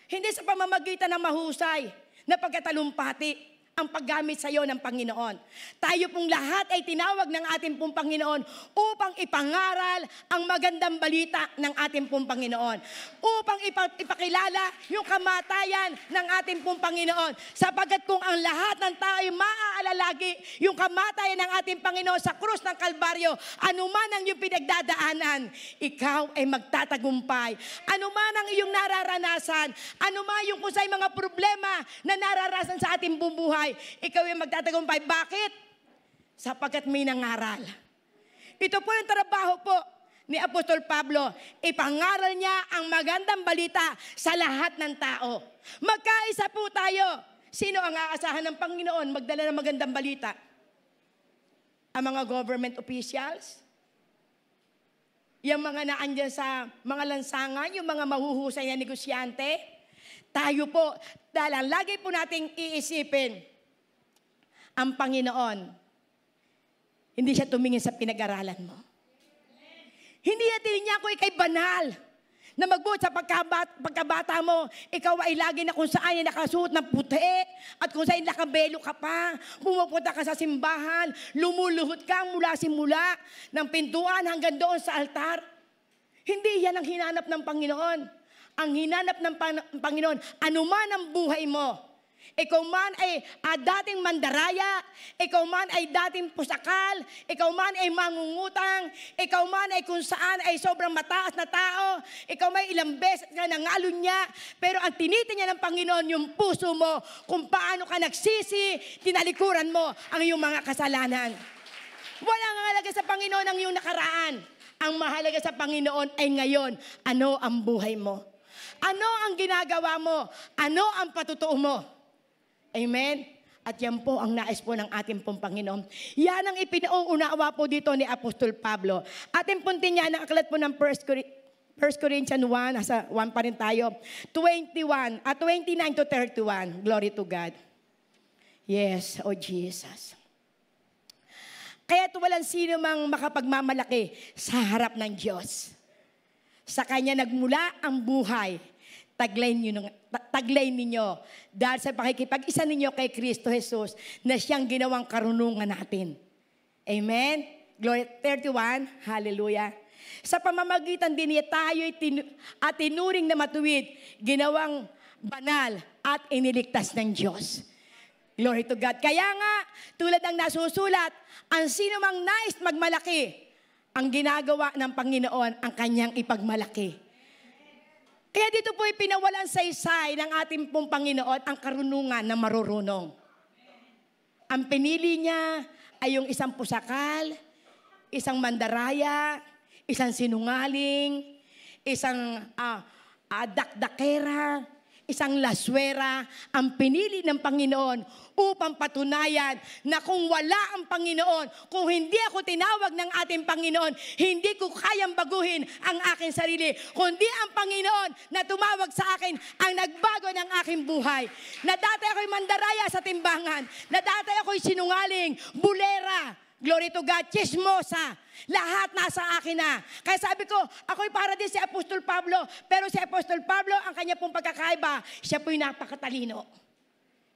Speaker 1: hindi sa pamamagitan ng mahusay na pagkatalumpati ang paggamit sa iyo ng Panginoon. Tayo pong lahat ay tinawag ng ating pong Panginoon upang ipangaral ang magandang balita ng ating pong Panginoon. Upang ipakilala yung kamatayan ng ating pong Panginoon. Sapagkat kung ang lahat ng tao ay maaalalagi yung kamatayan ng ating Panginoon sa krus ng Kalbaryo, anuman ang iyong pinagdadaanan, ikaw ay magtatagumpay. Anuman ang iyong nararanasan, anuman yung kung sa'y mga problema na nararasan sa ating buhay, ikaw ay magtatagumpay. Bakit? Sapagkat may nangaral. Ito po yung trabaho po ni Apostol Pablo. Ipangaral niya ang magandang balita sa lahat ng tao. Magkaisa po tayo. Sino ang aasahan ng Panginoon magdala ng magandang balita? Ang mga government officials? Yung mga naandyan sa mga lansangan, yung mga mahuhusay na negosyante? Tayo po, dahil lagi po nating iisipin, ang Panginoon, hindi siya tumingin sa pinag-aralan mo. Hindi niya tinignan ko ikay banal na magbuot sa pagkabata mo, ikaw ay lagi na kung saan ay nakasuot ng puti at kung saan nakabelo ka pa, pumupunta ka sa simbahan, lumuluhod ka mula simula ng pintuan hanggang doon sa altar. Hindi yan ang hinanap ng Panginoon. Ang hinanap ng Panginoon, anuman ang buhay mo, ikaw man ay dating mandaraya, ikaw man ay dating pusakal, ikaw man ay mangungutang, ikaw man ay kung saan ay sobrang mataas na tao, ikaw may ilang beses ka nangalon niya, pero ang tinitingnan ng Panginoon yung puso mo, kung paano ka nagsisi, tinalikuran mo ang iyong mga kasalanan. Walang halaga sa Panginoon ang iyong nakaraan. Ang mahalaga sa Panginoon ay ngayon, ano ang buhay mo? Ano ang ginagawa mo? Ano ang patutuo mo? Amen? At yan po ang nais po ng ating pong Panginoon. Yan ang ipinauunawa po dito ni Apostol Pablo. Ating puntin niya ang aklat po ng 1 Corinthians 1, nasa 1 pa rin tayo, 29 to 31. Glory to God. Yes, oh Jesus. Kaya't walang sino mang makapagmamalaki sa harap ng Diyos. Sa Kanya nagmula ang buhay. Taglay ninyo dahil sa pakikipag-isa ninyo kay Kristo Jesus na siyang ginawang karunungan natin. Amen? Glory 31, hallelujah. Sa pamamagitan din niya tayo'y tinuring na matuwid, ginawang banal at iniligtas ng Diyos. Glory to God. Kaya nga, tulad ng nasusulat, ang sino mang nais magmalaki, ang ginagawa ng Panginoon, ang kanyang ipagmalaki. Kaya dito po'y pinawalan sa isay ng ating pong Panginoon ang karunungan na marurunong. Ang pinili niya ay yung isang pusakal, isang mandaraya, isang sinungaling, isang dakdakera, isang laswera, ang pinili ng Panginoon upang patunayan na kung wala ang Panginoon, kung hindi ako tinawag ng ating Panginoon, hindi ko kayang baguhin ang aking sarili. Kundi ang Panginoon na tumawag sa akin ang nagbago ng aking buhay. Na dati ako'y mandaraya sa timbangan, na dati ako'y sinungaling, bulera, glory to God, chismosa. Lahat nasa akin na. Kaya sabi ko, ako'y para din si Apostol Pablo. Pero si Apostol Pablo, ang kanya pong pagkakaiba, siya po'y napakatalino.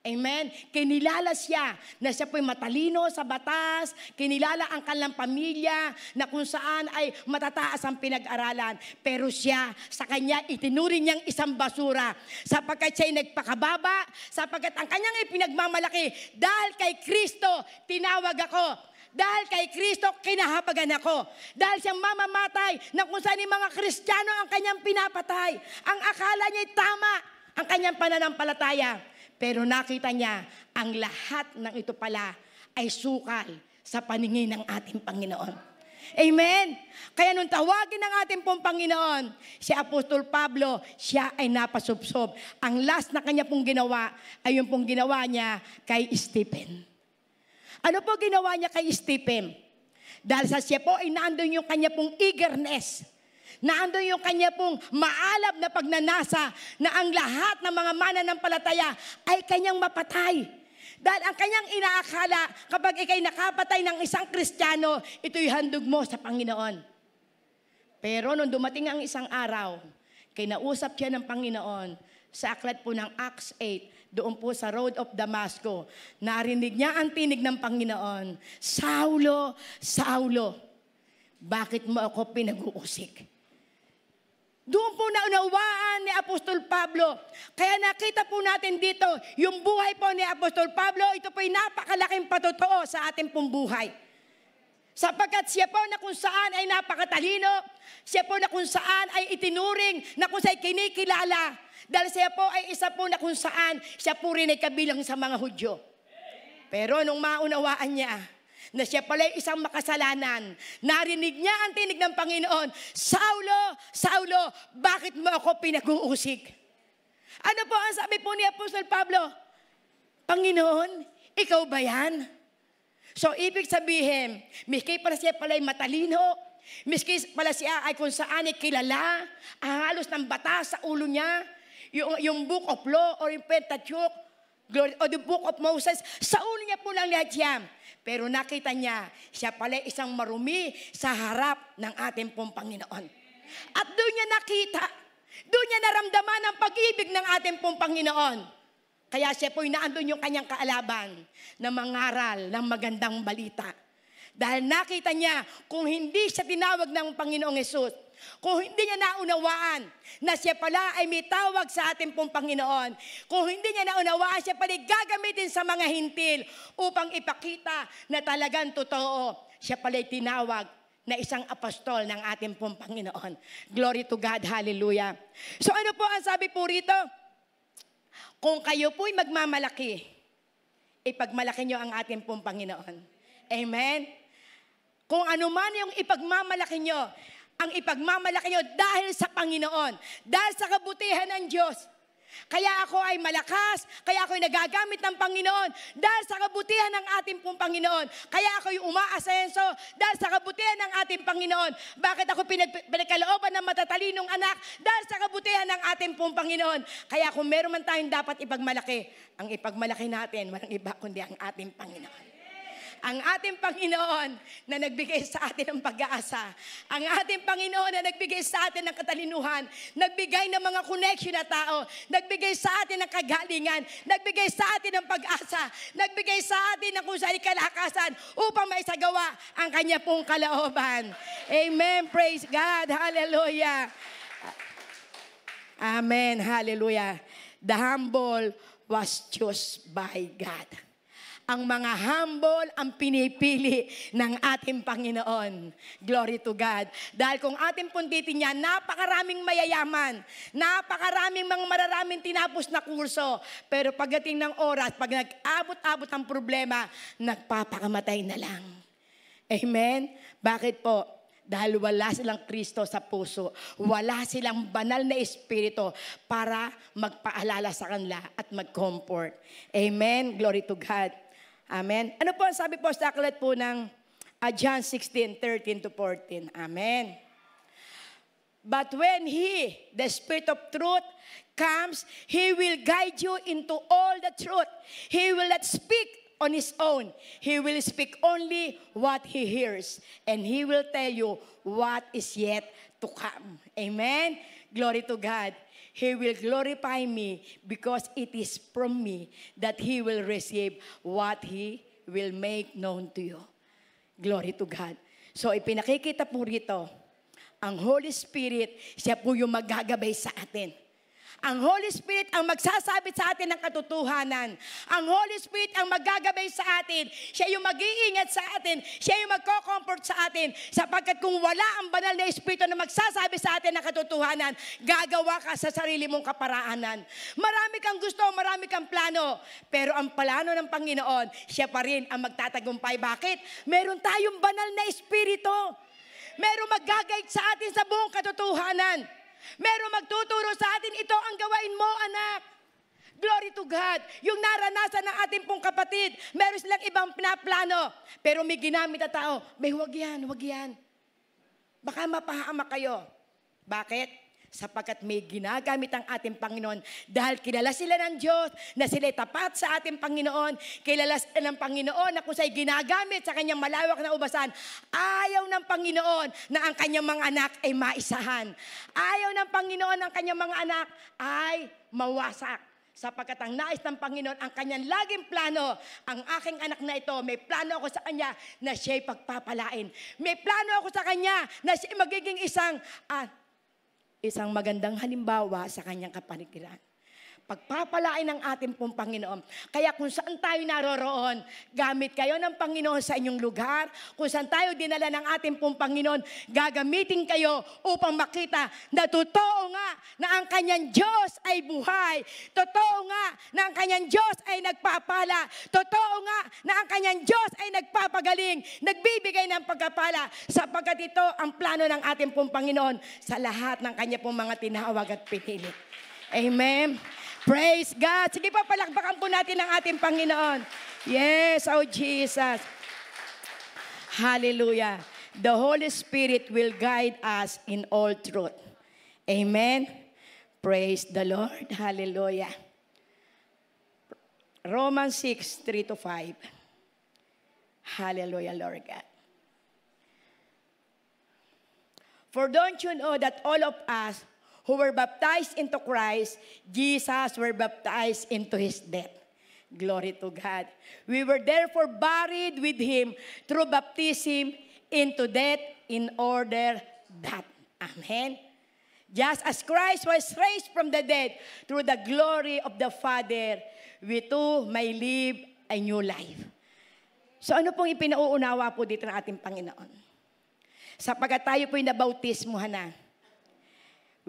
Speaker 1: Amen? Kinilala siya na siya po'y matalino sa batas. Kinilala ang kanilang pamilya na kung saan ay matataas ang pinag-aralan. Pero siya, sa kanya, itinuring niyang isang basura. Sapagkat siya'y nagpakababa, sapagkat ang kanyang ipinagmamalaki, dahil kay Kristo, tinawag ako. Dahil kay Kristo, kinahabagan ako. Dahil siyang mamamatay na kung saan yung mga Kristiyano ang kanyang pinapatay. Ang akala niya'y tama ang kanyang pananampalataya. Pero nakita niya, ang lahat ng ito pala ay sukal sa paningin ng ating Panginoon. Amen? Kaya nung tawagin ng ating pong Panginoon, si Apostol Pablo, siya ay napasubsob. Ang last na kanya pong ginawa ay yung pong ginawa niya kay Stephen. Ano po ginawa niya kay Stephen? Dahil sa siya po ay naandun yung kanya pong eagerness. Naandun yung kanya pong maalab na pagnanasa na ang lahat ng mga mananampalataya ay kanyang mapatay. Dahil ang kanyang inaakala kapag ikay nakapatay ng isang Kristiyano, ito'y handog mo sa Panginoon. Pero nung dumating ang isang araw, kinausap siya ng Panginoon sa aklat po ng Acts 8, doon po sa road of Damasco, narinig niya ang tinig ng Panginoon, Saulo, Saulo, bakit mo ako pinag-uusik? Doon po naunawaan ni Apostol Pablo. Kaya nakita po natin dito, yung buhay po ni Apostol Pablo, ito po'y napakalaking patotoo sa ating pong buhay. Sapagkat siya po na kung saan ay napakatalino, siya po na kung saan ay itinuring, na kung saan kinikilala, dahil siya po ay isa po na kung saan siya po rin ay kabilang sa mga Hudyo. Pero nung maunawaan niya na siya pala ay isang makasalanan, narinig niya ang tinig ng Panginoon, Saulo, Saulo, bakit mo ako pinag-uusig? Ano po ang sabi po ni Apostol Pablo? Panginoon, ikaw ba yan? So ibig sabihin, miski pala siya pala ay matalino, miski pala siya ay kung saan ay kilala, halos ng batas sa ulo niya, yung Book of Law or yung Pentateuch, o the Book of Moses, sa ulo niya po lang lahat yan. Pero nakita niya, siya pala isang marumi sa harap ng ating pong Panginoon. At doon niya nakita, doon niya naramdaman ang pag-ibig ng ating pong Panginoon. Kaya siya po'y naandun yung kanyang kaalaban na mangaral ng magandang balita. Dahil nakita niya, kung hindi siya tinawag ng Panginoong Hesus, kung hindi niya naunawaan na siya pala ay may tawag sa ating pong Panginoon, kung hindi niya naunawaan, siya pala gagamitin sa mga hintil upang ipakita na talagang totoo, siya pala tinawag na isang apostol ng ating pong Panginoon. Glory to God, hallelujah. So ano po ang sabi po rito? Kung kayo po'y magmamalaki, ipagmalaki niyo ang ating pong Panginoon. Amen? Kung ano man yung ipagmamalaki niyo, ang ipagmamalaki nyo dahil sa Panginoon, dahil sa kabutihan ng Diyos. Kaya ako ay malakas, kaya ako ay nagagamit ng Panginoon dahil sa kabutihan ng ating pong Panginoon. Kaya ako ay umaasenso dahil sa kabutihan ng ating Panginoon. Bakit ako pinagkalooban ng matatalinong anak? Dahil sa kabutihan ng ating pong Panginoon. Kaya kung meron man tayong dapat ipagmalaki, ang ipagmalaki natin, walang iba kundi ang ating Panginoon. Ang ating Panginoon na nagbigay sa atin ng pag-asa. Ang ating Panginoon na nagbigay sa atin ng katalinuhan. Nagbigay ng mga connection na tao. Nagbigay sa atin ng kagalingan. Nagbigay sa atin ng pag-asa. Nagbigay sa atin ng kung saan kalakasan upang maisagawa ang kanya pong kalooban. Amen. Praise God. Hallelujah. Amen. Hallelujah. The humble was chosen by God. Ang mga humble ang pinipili ng ating Panginoon. Glory to God. Dahil kung ating punditin niya, napakaraming mayayaman, napakaraming mga mararaming tinapos na kurso. Pero pagdating ng oras, pag nag-abot-abot ang problema, nagpapakamatay na lang. Amen? Bakit po? Dahil wala silang Kristo sa puso. Wala silang banal na espiritu para magpaalala sa kanila at mag-comfort. Amen? Glory to God. Amen. Ano po ang sabi po sa aklat po ng John 16:13-14? Amen. But when He, the Spirit of truth, comes, He will guide you into all the truth. He will not speak on His own. He will speak only what He hears. And He will tell you what is yet to come. Amen. Glory to God. He will glorify me because it is from me that He will receive what He will make known to you. Glory to God. So ipinakikita po rito, ang Holy Spirit, siya po yung maggagabay sa atin. Ang Holy Spirit ang magsasabit sa atin ng katotohanan. Ang Holy Spirit ang maggagabay sa atin. Siya yung mag-iingat sa atin. Siya yung magko-comfort sa atin. Sapagkat kung wala ang banal na Espiritu na magsasabi sa atin ng katotohanan, gagawa ka sa sarili mong kaparaanan. Marami kang gusto, marami kang plano. Pero ang plano ng Panginoon, siya pa rin ang magtatagumpay. Bakit? Meron tayong banal na Espiritu. Meron mag-guide sa atin sa buong katotohanan. Meron magtuturo sa atin, ito ang gawain mo, anak. Glory to God. Yung naranasan ng ating pong kapatid, meron silang ibang pinaplano. Pero may ginamit na tao, may huwag yan, huwag yan. Baka mapahamak kayo. Bakit? Sapagkat may ginagamit ang ating Panginoon. Dahil kilala sila ng Diyos, na sila'y tapat sa ating Panginoon. Kilala sila ng Panginoon na kung siya'y ginagamit sa kanyang malawak na ubasan. Ayaw ng Panginoon na ang kanyang mga anak ay maisahan. Ayaw ng Panginoon ang kanyang mga anak ay mawasak. Sapagkat ang nais ng Panginoon, ang kanyang laging plano, ang aking anak na ito, may plano ako sa kanya na siya'y pagpapalain. May plano ako sa kanya na siya'y magiging isang magandang halimbawa sa kanyang kapaligiran. Pagpapalain ng ating pong Panginoon. Kaya kung saan tayo naroroon, gamit kayo ng Panginoon sa inyong lugar. Kung saan tayo dinala ng ating pong Panginoon, gagamitin kayo upang makita na totoo nga na ang kanyang Diyos ay buhay. Totoo nga na ang kanyang Diyos ay nagpapala. Totoo nga na ang kanyang Diyos ay nagpapagaling, nagbibigay ng pagpapala, sapagkat ito ang plano ng ating pong Panginoon sa lahat ng kanya pong mga tinawag at pinili. Amen. Praise God. Sige pa, palakpakan po natin ang ating Panginoon. Yes, oh Jesus. Hallelujah. The Holy Spirit will guide us in all truth. Amen. Praise the Lord. Hallelujah. Romans 6:3-5. Hallelujah, Lord God. For don't you know that all of us who were baptized into Christ, Jesus were baptized into His death. Glory to God. We were therefore buried with Him through baptism into death in order that. Amen. Just as Christ was raised from the dead through the glory of the Father, we too may live a new life. So ano pong ipinauunawa po dito ng ating Panginoon? Sapagkat tayo po'y nabautismuhan na.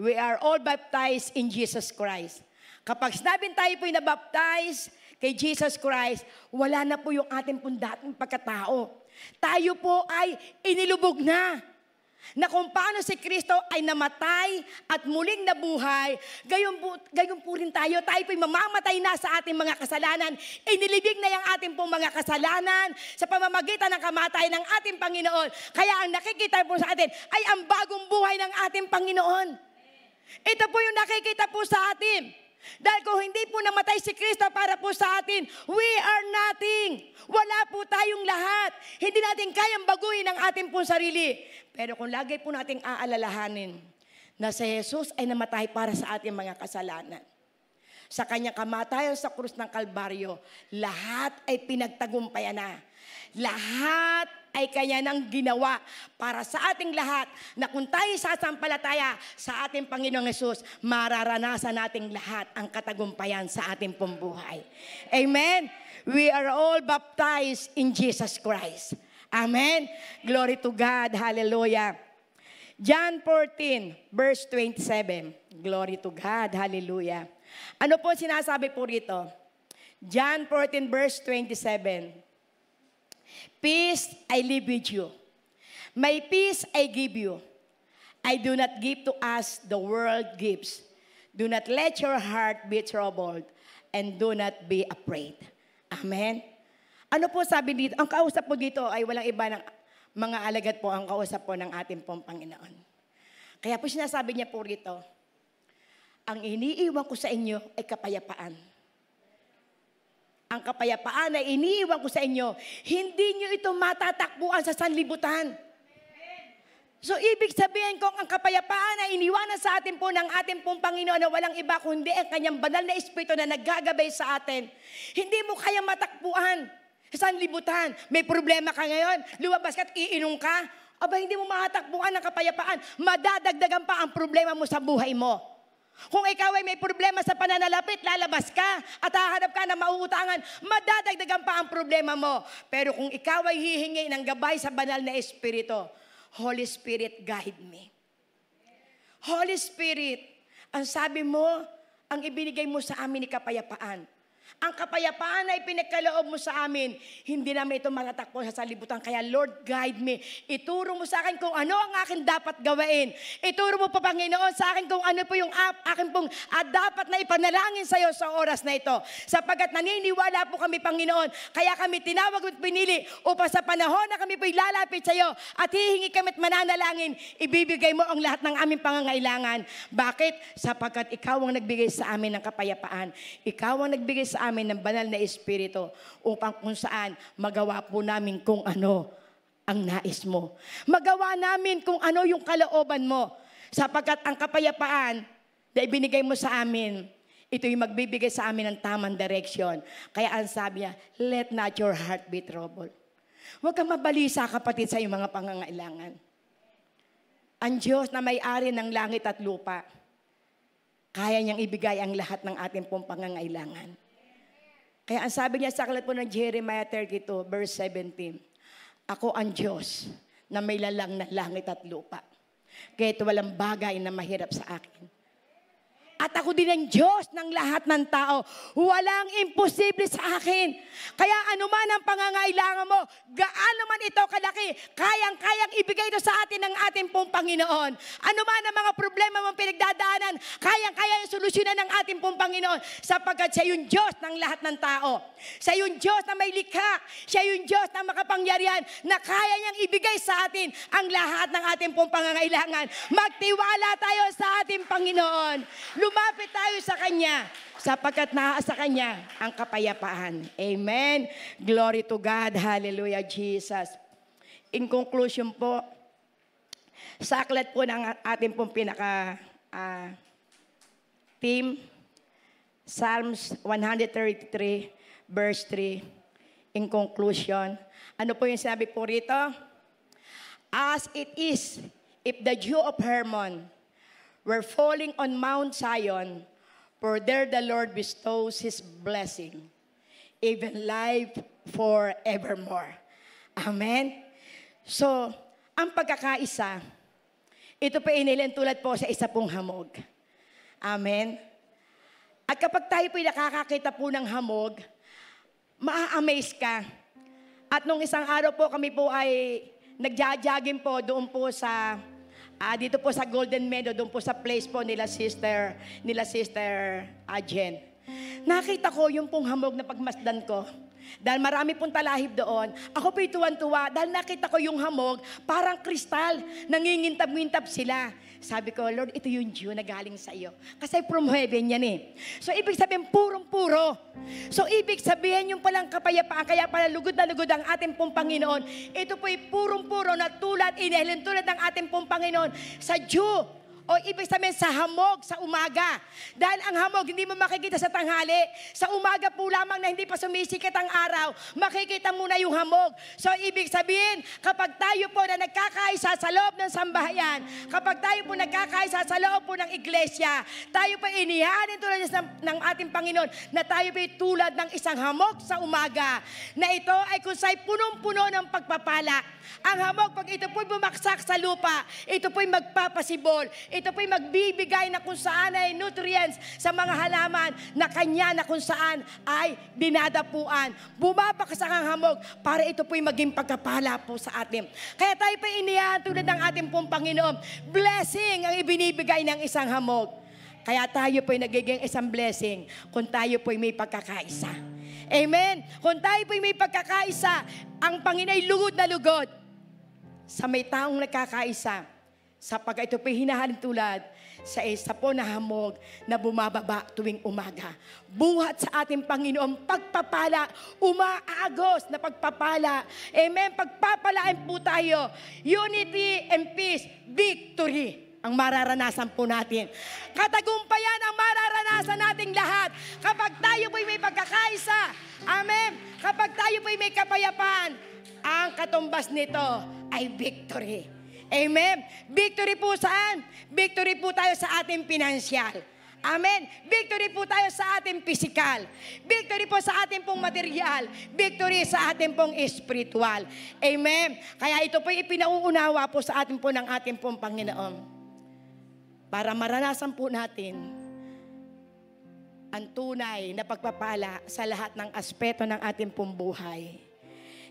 Speaker 1: We are all baptized in Jesus Christ. Kapag sinabing tayo po'y nabaptize kay Jesus Christ, wala na po yung ating pong dating pagkatao. Tayo po ay inilubog na. Na kung paano si Kristo ay namatay at muling nabuhay, gayon po rin tayo. Tayo po'y mamamatay na sa ating mga kasalanan. Inilibig na yung ating pong mga kasalanan sa pamamagitan ng kamatayan ng ating Panginoon. Kaya ang nakikita po sa atin ay ang bagong buhay ng ating Panginoon. Ito po yung nakikita po sa atin. Dahil kung hindi po namatay si Kristo para po sa atin, we are nothing. Wala po tayong lahat. Hindi natin kayang baguhin ang ating pong sarili. Pero kung lagi po nating aalalahanin na si Jesus ay namatay para sa ating mga kasalanan. Sa kanyang kamatayan sa krus ng Kalbaryo, lahat ay pinagtagumpayan na. Lahat ay kanya nang ginawa para sa ating lahat na kung tayo sasampalataya sa ating Panginoong Hesus, mararanasan nating lahat ang katagumpayan sa ating pong buhay. Amen? We are all baptized in Jesus Christ. Amen? Glory to God. Hallelujah. John 14, verse 27. Glory to God. Hallelujah. Ano po sinasabi po rito? John 14, verse 27. Peace I leave with you. My peace I give you. I do not give to us the world gives. Do not let your heart be troubled and do not be afraid. Amen? Ano po sabi dito? Ang kausap po dito ay walang iba ng mga alagad po ang kausap po ng ating pong Panginoon. Kaya po sinasabi niya po rito, ang iniiwan ko sa inyo ay kapayapaan. Ang kapayapaan na iniiwan ko sa inyo, hindi nyo ito matatakbuhan sa sanlibutan. So, ibig sabihin kung ang kapayapaan na iniwanan sa atin po ng ating pong Panginoon na walang iba kundi ang kanyang banal na Espiritu na naggagabay sa atin, hindi mo kaya matakbuhan sa sanlibutan. May problema ka ngayon, lumabas ka at iinom ka, aba hindi mo matakbuhan ng kapayapaan, madadagdagan pa ang problema mo sa buhay mo. Kung ikaw ay may problema sa pananalapit, lalabas ka at hahanap ka ng mauutangan, madadagdagan pa ang problema mo. Pero kung ikaw ay hihingi ng gabay sa banal na Espiritu, Holy Spirit, guide me. Holy Spirit, ang sabi mo, ang ibinigay mo sa amin ni kapayapaan. Ang kapayapaan na ipinagkaloob mo sa amin, hindi namin ito matatakbo sa salibutan. Kaya Lord, guide me. Ituro mo sa akin kung ano ang akin dapat gawain. Ituro mo pa, Panginoon, sa akin kung ano po yung akin pong dapat na ipanalangin sa iyo sa oras na ito. Sapagkat naniniwala po kami, Panginoon, kaya kami tinawag at pinili upang sa panahon na kami po'y lalapit sa iyo at hihingi kami at mananalangin, ibibigay mo ang lahat ng aming pangangailangan. Bakit? Sapagkat ikaw ang nagbigay sa amin ng kapayapaan. Ikaw ang nagbigay sa amin ng banal na Espiritu upang kung saan magawa po namin kung ano ang nais mo. Magawa namin kung ano yung kalooban mo. Sapagkat ang kapayapaan na ibinigay mo sa amin, ito yung magbibigay sa amin ng tamang direksyon. Kaya ang sabi niya, let not your heart be troubled. Huwag kang mabalisa, kapatid, sa iyong mga pangangailangan. Ang Diyos na may-ari ng langit at lupa, kaya niyang ibigay ang lahat ng ating pong pangangailangan. Kaya ang sabi niya sa aklat po ng Jeremiah 32, verse 17, ako ang Diyos na may lalang na langit at lupa. Kahit walang bagay na mahirap sa akin. At ako din ang Diyos ng lahat ng tao. Walang imposible sa akin. Kaya anuman ang pangangailangan mo, gaano man ito kalaki, kayang-kayang ibigay ito sa atin ng ating pong Panginoon. Anuman ang mga problema mong pinagdadaanan, kayang-kayang solusyonan ng ating pong Panginoon. Sapagkat siya yung Diyos ng lahat ng tao. Siya yung Diyos na may likha. Siya yung Diyos na makapangyarihan na kaya niyang ibigay sa atin ang lahat ng ating pong pangangailangan. Magtiwala tayo sa ating Panginoon. Lumapit tayo sa Kanya sapagkat nasa Kanya ang kapayapaan. Amen. Glory to God. Hallelujah, Jesus. In conclusion po, sa aklat po ng ating pong team, Psalms 133, verse 3. In conclusion, ano po yung sinabi po rito? As it is, if the dew of Hermon were falling on Mount Zion, for there the Lord bestows His blessing, even life forevermore. Amen? So, ang pagkakaisa, ito pa inilan tulad po sa isa pong hamog. Amen? At kapag tayo po'y nakakakita po ng hamog, maa-amaze ka. At nung isang araw po, kami po ay nagja-jogging po doon po sa dito po sa Golden Meadow, doon po sa place po nila Sister Jen. Nakita ko yung pong hamog na pagmasdan ko. Dahil marami pong talahib doon, ako po'y tuwan-tuwa dahil nakita ko yung hamog, parang kristal, nangingintab-ngintab sila. Sabi ko, Lord, ito yung dew na galing sa iyo. Kasi from heaven yan eh. So, ibig sabihin, purong-puro. So, ibig sabihin yung palang kapayapaan, kaya pala lugod na lugod ang ating pong Panginoon. Ito po'y purong-puro na tulad, inihilin tulad ng ating pong Panginoon sa dew. O ibig sabihin sa hamog sa umaga. Dahil ang hamog hindi mo makikita sa tanghali. Sa umaga po lamang na hindi pa sumisikat ang araw, makikita mo na yung hamog. So ibig sabihin, kapag tayo po na nagkakaisa sa loob ng sambahayan, kapag tayo po nagkakaisa sa loob po ng iglesia, tayo po inihanin tulad ng ating Panginoon na tayo po tulad ng isang hamog sa umaga. Na ito ay kung sa'y punong-puno ng pagpapala. Ang hamog, pag ito po'y bumaksak sa lupa, ito po'y magpapasibol, ito po'y magbibigay na kung saan ay nutrients sa mga halaman na kanya na kung saan ay dinadapuan. Bumabaksak ang hamog para ito po'y maging pagkapala po sa atin. Kaya tayo po'y iniyahan tulad ng ating pong Panginoon. Blessing ang ibinibigay ng isang hamog. Kaya tayo po'y nagiging isang blessing kung tayo po'y may pagkakaisa. Amen? Kung tayo po'y may pagkakaisa, ang Panginoon ay lugod na lugod sa may taong nagkakaisa, sapagkat ito po'y hinahalin tulad sa isa po na hamog na bumababa tuwing umaga. Buhat sa ating Panginoon, pagpapala, umaagos na pagpapala. Amen? Pagpapalain po tayo. Unity and peace, victory ang mararanasan po natin. Katagumpayan ang mararanasan nating lahat kapag tayo po'y may pagkakaisa. Amen? Kapag tayo po'y may kapayapaan, ang katumbas nito ay victory. Amen? Victory po saan? Victory po tayo sa ating pinansyal. Amen? Victory po tayo sa ating physical. Victory po sa ating pong material. Victory sa ating pong spiritual. Amen? Kaya ito po ipinauunawa po sa ating po ng ating pong Panginoon. Para maranasan po natin ang tunay na pagpapala sa lahat ng aspeto ng ating pong buhay.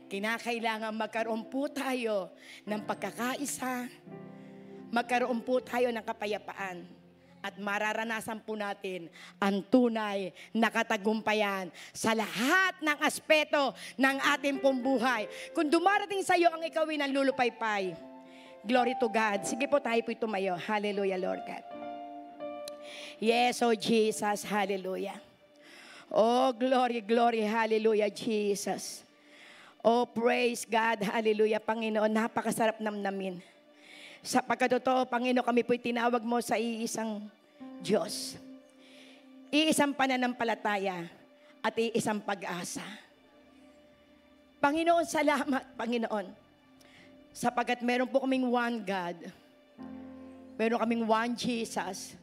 Speaker 1: Kinakailangan magkaroon po tayo ng pagkakaisa, magkaroon po tayo ng kapayapaan, at mararanasan po natin ang tunay na katagumpayan sa lahat ng aspeto ng ating pong buhay. Kung dumarating sa iyo ang ikaw ng lulupaypay, glory to God. Sige po tayo po tumayo. Hallelujah, Lord God. Yes, oh Jesus, hallelujah. Oh, glory, glory, hallelujah, Jesus. Oh, praise God, hallelujah, Panginoon. Napakasarap namnamin. Sa pagkatotoo, Panginoon, kami po'y tinawag mo sa iisang Diyos. Iisang pananampalataya at iisang pag-asa. Panginoon, salamat, Panginoon. Sapagkat meron po kaming one God. Meron kaming one Jesus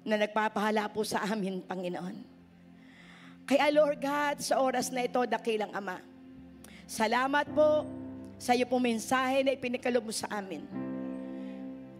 Speaker 1: na nagpapahala po sa amin, Panginoon. Kaya Lord God, sa oras na ito, dakilang Ama, salamat po sa iyo pong mensahe na ipinagkaloob mo sa amin.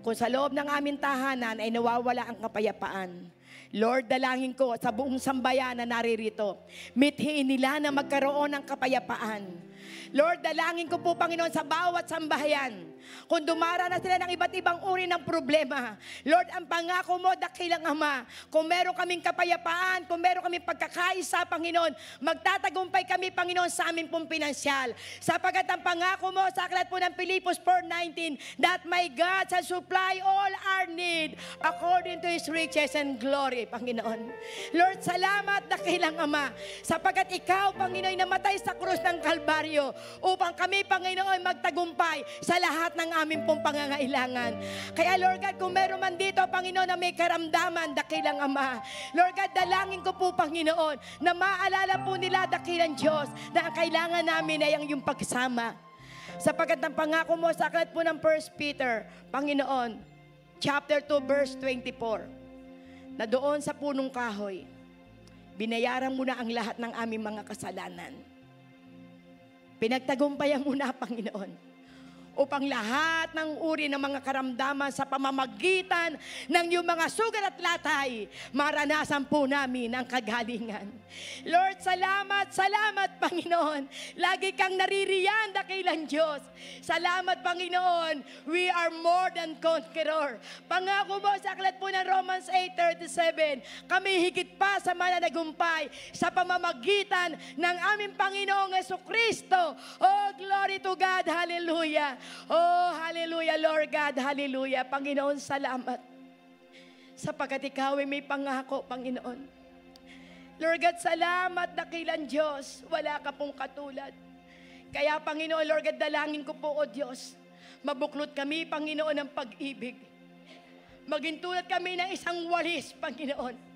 Speaker 1: Kung sa loob ng aming tahanan ay nawawala ang kapayapaan, Lord, dalangin ko sa buong sambayan na naririto, mithiin nila na magkaroon ng kapayapaan. Lord, dalangin ko po, Panginoon, sa bawat sambahayan, kung dumaranas sila ng iba't ibang uri ng problema, Lord, ang pangako mo, dakilang Ama, kung meron kaming kapayapaan, kung meron kaming pagkakaisa, Panginoon, magtatagumpay kami, Panginoon, sa aming pong pinansyal. Sapagat ang pangako mo sa aklat po ng Pilipos 4:19, that my God shall supply all our need according to His riches and glory, Panginoon. Lord, salamat, dakilang Ama, sapagat ikaw, Panginoon, namatay sa krus ng Kalbaryo upang kami, Panginoon, magtagumpay sa lahat ng aming pong pangangailangan. Kaya, Lord God, kung meron man dito, Panginoon, na may karamdaman, dakilang Ama, Lord God, dalangin ko po, Panginoon, na maalala po nila, dakilang Diyos, na ang kailangan namin ay ang iyong pagsama. Sapagat ang pangako mo sa aklat po ng 1 Peter, Panginoon, chapter 2, verse 24, na doon sa punong kahoy, binayaran mo na ang lahat ng aming mga kasalanan. Pinagtagumpayan mo na, Panginoon, upang lahat ng uri ng mga karamdaman sa pamamagitan ng iyong mga sugat at latay, maranasan po namin ang kagalingan. Lord, salamat, salamat, Panginoon. Lagi kang naririyan, dakilang Diyos. Salamat, Panginoon. We are more than conqueror. Pangako mo sa aklat po ng Romans 8:37, kami higit pa sa mananagumpay sa pamamagitan ng aming Panginoong Jesucristo. Oh, glory to God. Hallelujah. Oh, hallelujah, Lord God, hallelujah. Panginoon, salamat. Sapagkat ikaw ay may pangako, Panginoon. Lord God, salamat, dakilang Diyos. Wala ka pong katulad. Kaya, Panginoon, Lord God, dalangin ko po, O Diyos, mabuklot kami, Panginoon, ng pag-ibig. Maging tulad kami ng isang walis, Panginoon,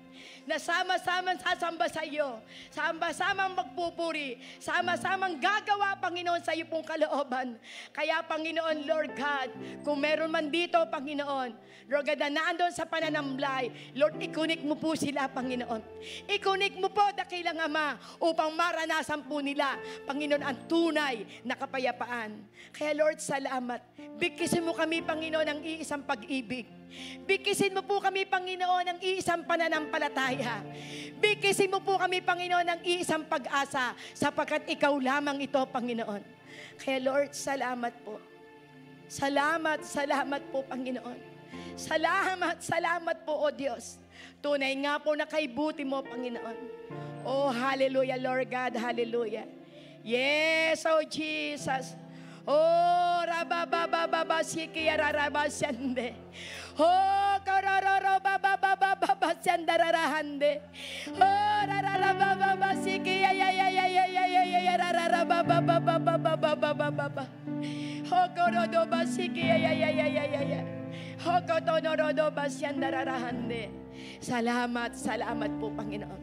Speaker 1: na sama-samang sasamba sa iyo, sama-samang magpupuri, sama-samang gagawa, Panginoon, sa iyo pong kalooban. Kaya, Panginoon, Lord God, kung meron man dito, Panginoon, Lord God, na naandun sa pananamlay, Lord, ikunik mo po sila, Panginoon. Ikunik mo po, dakilang Ama, upang maranasan po nila, Panginoon, ang tunay na kapayapaan. Kaya, Lord, salamat. Bigkisin mo kami, Panginoon, ng iisang pag-ibig. Bigkisin mo po kami, Panginoon, ng iisang pananampalataya. Bigkisin mo po kami, Panginoon, ng iisang pag-asa, sapagkat ikaw lamang ito, Panginoon. Kaya, Lord, salamat po. Salamat, salamat po, Panginoon. Salamat, salamat po, O Diyos. Tunay nga po na kaibuti mo, Panginoon. Oh, hallelujah, Lord God, hallelujah. Yes, oh Jesus. Oh, rababababa, siki, rarabasyande. Oh, karararo, bababababa, syandararahande. Oh, rararabababa, siki, rararabababababababababababababa. Oh, korodoba, siki, oh, kotonorodoba, syandararahande. Salamat, salamat po, Panginoon.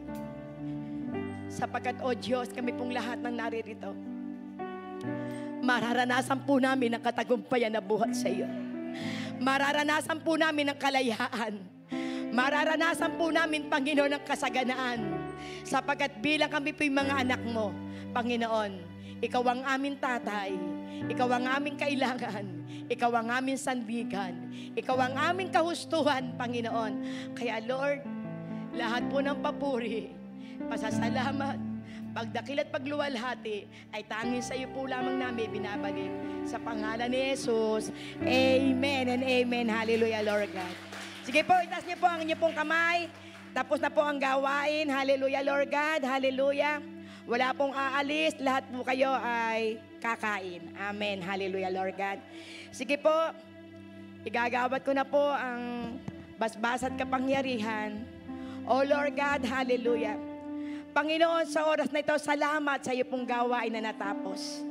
Speaker 1: Sapagkat, O Diyos, kami pong lahat ng naririto, mararanasan po namin ang katagumpayan na buhat sa iyo. Mararanasan po namin ang kalayaan. Mararanasan po namin, Panginoon, ang kasaganaan. Sapagkat bilang kami po yung mga anak mo, Panginoon, ikaw ang aming tatay, ikaw ang aming kailangan, ikaw ang aming sandigan, ikaw ang aming kahustuhan, Panginoon. Kaya, Lord, lahat po ng papuri, pasasalamat, pagdakil at pagluwalhati ay tanging sa iyo po lamang namin binabalik. Sa pangalan ni Jesus, amen and amen. Hallelujah, Lord God. Sige po, itaas niyo po ang inyong pong kamay. Tapos na po ang gawain. Hallelujah, Lord God. Hallelujah. Wala pong aalis. Lahat po kayo ay kakain. Amen. Hallelujah, Lord God. Sige po, igagawad ko na po ang basbas at kapangyarihan. Oh Lord God, hallelujah. Panginoon, sa oras na ito, salamat sa iyo pong gawain na natapos.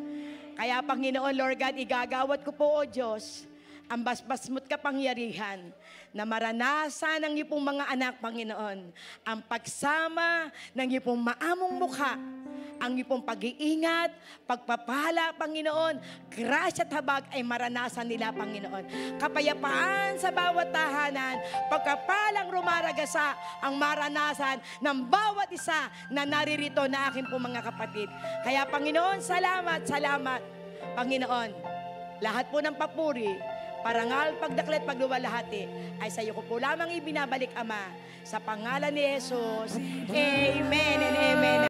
Speaker 1: Kaya, Panginoon, Lord God, igagawad ko po, O Diyos, ang basbas mo't kapangyarihan na maranasan ng iyo pong mga anak, Panginoon, ang pagsama ng iyo pong maamong mukha, ang iyo pong pag-iingat, pagpapala, Panginoon, grasya at habag ay maranasan nila, Panginoon. Kapayapaan sa bawat tahanan, pagkapalang rumaragasa ang maranasan ng bawat isa na naririto na aking pong mga kapatid. Kaya, Panginoon, salamat, salamat, Panginoon. Lahat po ng papuri, parangal, pagdaklet, pagluwalhati ay sa iyo ko po lamang ibinabalik, Ama, sa pangalan ni Jesus. Amen and amen.